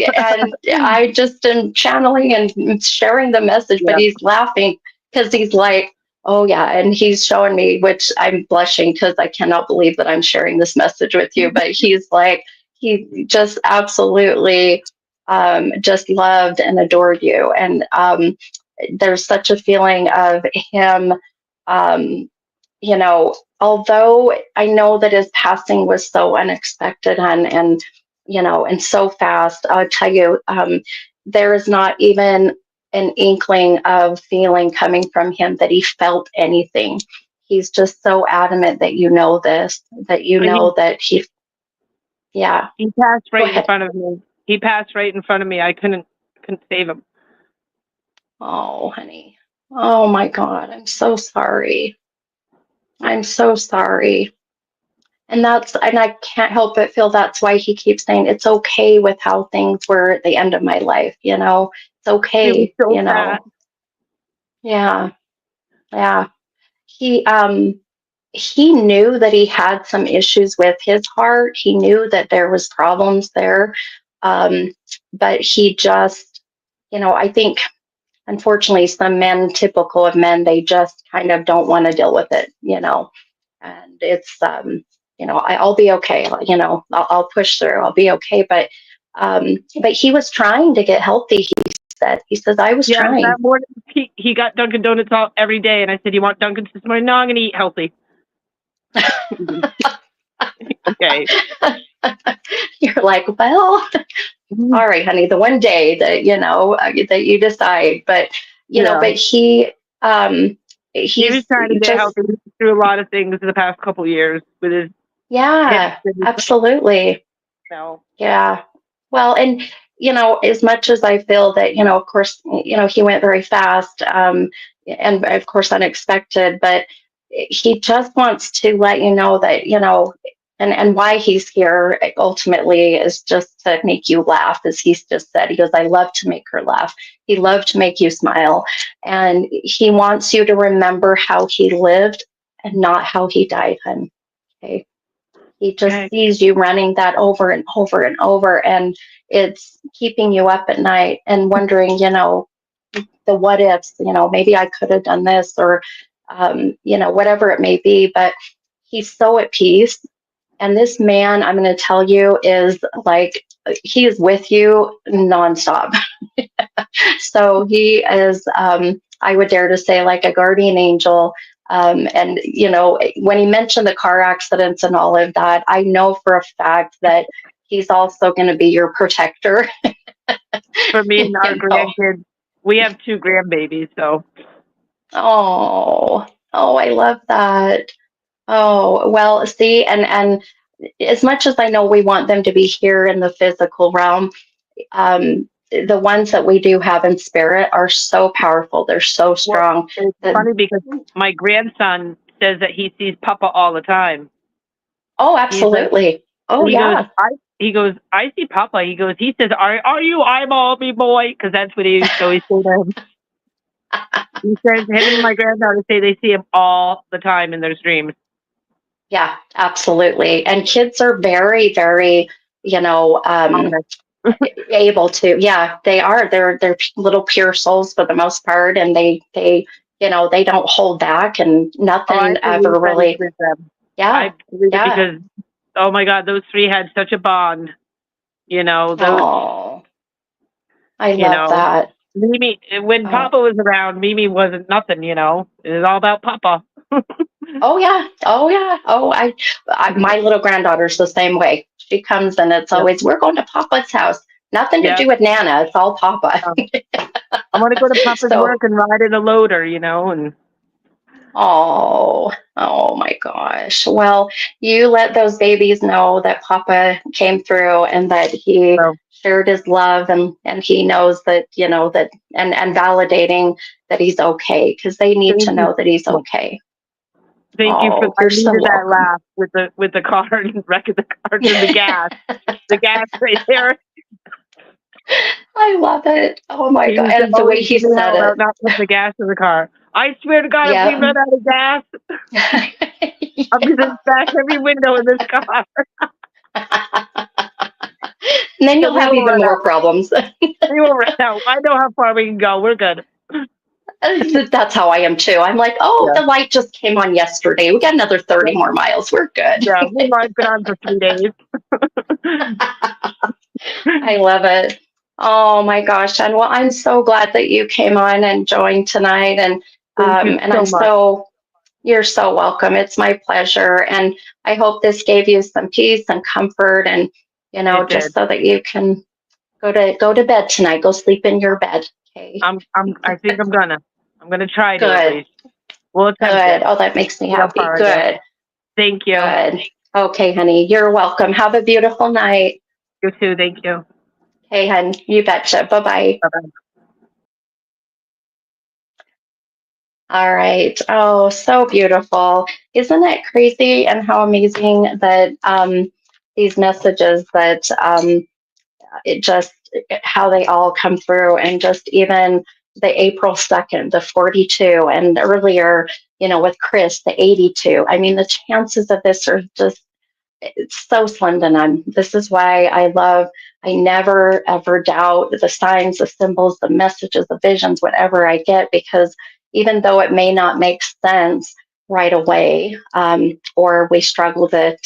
I just am channeling and sharing the message, but yeah, he's laughing because he's like, "Oh yeah," and he's showing me, which I'm blushing because I cannot believe that I'm sharing this message with you. But he's like, he just absolutely just loved and adored you, and there's such a feeling of him. Um, although I know that his passing was so unexpected and so fast, I'll tell you, there is not even an inkling of feeling coming from him that he felt anything. He's just so adamant that you know this, that you he know that yeah. he passed Go right in ahead. front of me. He passed right in front of me. I couldn't save him. Oh, honey. Oh my God. I'm so sorry. I'm so sorry. And I can't help but feel that's why he keeps saying it's okay with how things were at the end of my life, it's It was okay, so fast. yeah, yeah. He knew that he had some issues with his heart. He knew that there was problems there. um, but he just, I think unfortunately some men, typical of men, they just kind of don't want to deal with it. And it's I'll be okay. I'll push through. I'll be okay. But he was trying to get healthy. He says I was Yeah, trying. that morning he got Dunkin' Donuts all every day, and I said, "You want Dunkin' this morning?" No, I'm gonna eat healthy. Okay. You're like, well, all right, honey. The one day that that you decide, but Yeah. but He was he's trying to get just, healthy through a lot of things in the past couple of years with his hips yeah, and his, absolutely. Yeah. Well, and as much as I feel that, of course, he went very fast, and of course unexpected, but he just wants to let you know that, and why he's here ultimately is just to make you laugh, as he's just said. He goes, I love to make her laugh. He loved to make you smile. And he wants you to remember how he lived and not how he died, hun. Okay. He just Okay. sees you running that over and over and over, and it's keeping you up at night and wondering, the what ifs, maybe I could have done this, or, whatever it may be. But he's so at peace. And this man, I'm going to tell you, is like, he is with you nonstop. So he is, I would dare to say, like a guardian angel. And, when he mentioned the car accidents and all of that, I know for a fact that he's also going to be your protector. For me and our you know. grandkids, we have 2 grandbabies, so Oh, I love that. Oh, well, see, and as much as I know we want them to be here in the physical realm, the ones that we do have in spirit are so powerful. They're so well, strong. it's That, funny because my grandson says that he sees Papa all the time. oh, He's like, absolutely. Oh, he goes, yeah. I see Papa. He says, are you eyeball me, boy? Because that's what he used to always say to him. He says, him and my granddaughter say they see him all the time in their dreams. Yeah, absolutely. And kids are very, very, able to. Yeah, they are. They're little pure souls for the most part, and they don't hold back, and Oh, I nothing believe ever that it's really. with them. Yeah, I believe it yeah. because, oh my God, those 3 had such a bond. Those, Oh, I you love know, that. Mimi, when Oh, Papa was around, Mimi wasn't nothing. It was all about Papa. oh yeah. Oh yeah. Oh, my little granddaughter's the same way. She comes and it's Yep. always, we're going to Papa's house. Nothing to Yep. do with Nana. It's all Papa. I want to go to Papa's So, work and ride in a loader, and oh my gosh. Well, you let those babies know that Papa came through and that he so shared his love, and he knows that, that, and validating that he's okay, because they need thank to you. know that he's Yeah. okay. Thank you for. Oh, I you're so needed that welcome. laugh with the car and wrecking the cars and the gas right there. I love it. Oh my He God. used to And the way always he give me said hell about it. not putting the gas in the car. I swear to God, if we Yep. run out of gas, I'm going to smash every window in this car. And then So you'll we have will even run more out. problems. We will run out. I know how far we can go. We're good. That's how I am too. I'm like, oh, Yeah. the light just came on yesterday. We got another 30 more miles. We're good. Yeah. We've been on for 3 days. I love it. Oh my gosh. And well, I'm so glad that you came on and joined tonight. Thank you And so much. you're so welcome. It's my pleasure. And I hope this gave you some peace and comfort and, It just did. so that you can go to bed tonight. Go sleep in your bed. Okay. I think I'm gonna try to at Good. least. We'll attempt it. Good. Oh, that makes me See how happy. far I get. Good. Thank you. Good. Okay, honey. You're welcome. Have a beautiful night. You too. Thank you. Hey, hun. You betcha. Bye bye. Bye bye. All right. Oh, so beautiful. Isn't it crazy and how amazing that these messages that it just how they all come through and just even the April 2nd, the 42, and earlier, with Chris, the 82. I mean, the chances of this are just it's so slim to none. This is why I never ever doubt the signs, the symbols, the messages, the visions, whatever I get, because even though it may not make sense right away, or we struggle to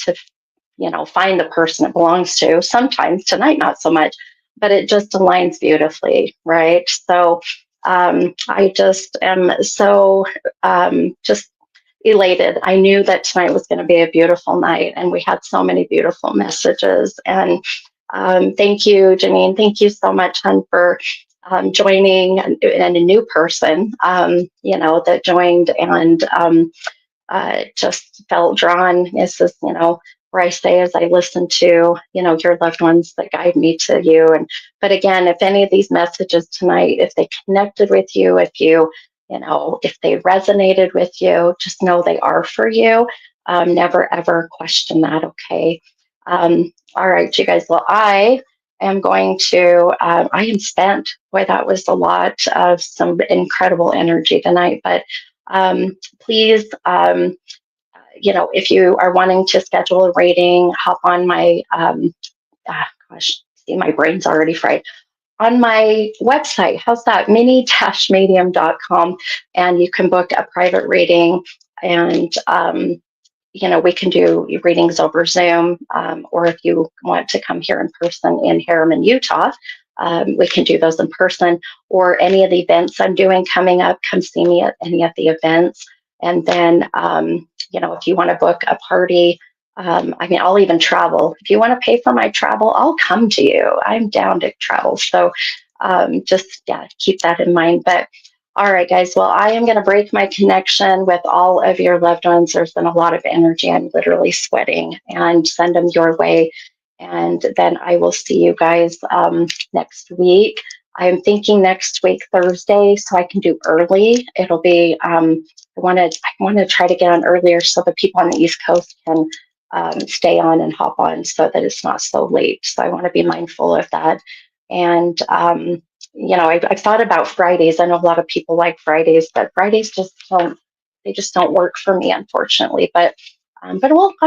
find the person it belongs to, sometimes tonight, not so much, but it just aligns beautifully, right? So I just am so just elated. I knew that tonight was going to be a beautiful night, and we had so many beautiful messages. And thank you, Janine. Thank you so much, hun, for joining and a new person, that joined and just felt drawn. It's just, where I say as I listen to, your loved ones that guide me to you. But again, if any of these messages tonight, if they connected with you, if they resonated with you, just know they are for you. Never ever question that. Okay. All right, you guys. Well, I am going to, I am spent. Boy, that was a lot of some incredible energy tonight. But please, if you are wanting to schedule a reading, hop on my, gosh, see, my brain's already fried. On my website, how's that? mini-medium.com. And you can book a private reading. And we can do readings over Zoom, or if you want to come here in person in Harriman, Utah, we can do those in person, or any of the events I'm doing coming up, come see me at any of the events. And then, if you want to book a party, I'll even travel. If you want to pay for my travel, I'll come to you. I'm down to travel. So just, yeah, keep that in mind. But all right, guys. Well, I am going to break my connection with all of your loved ones. There's been a lot of energy. I'm literally sweating, and send them your way. And then I will see you guys next week. I'm thinking next week, Thursday, so I can do early. It'll be, I want to try to get on earlier so the people on the East Coast can stay on and hop on so that it's not so late. So I want to be mindful of that. And, I've thought about Fridays. I know a lot of people like Fridays, but Fridays they just don't work for me, unfortunately. But I don't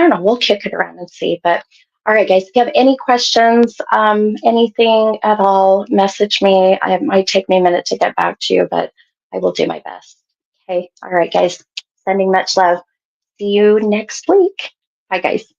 know, we'll kick it around and see. But all right, guys, if you have any questions, anything at all, message me. It might take me a minute to get back to you, but I will do my best. Okay. All right, guys, sending much love. See you next week. Bye, guys.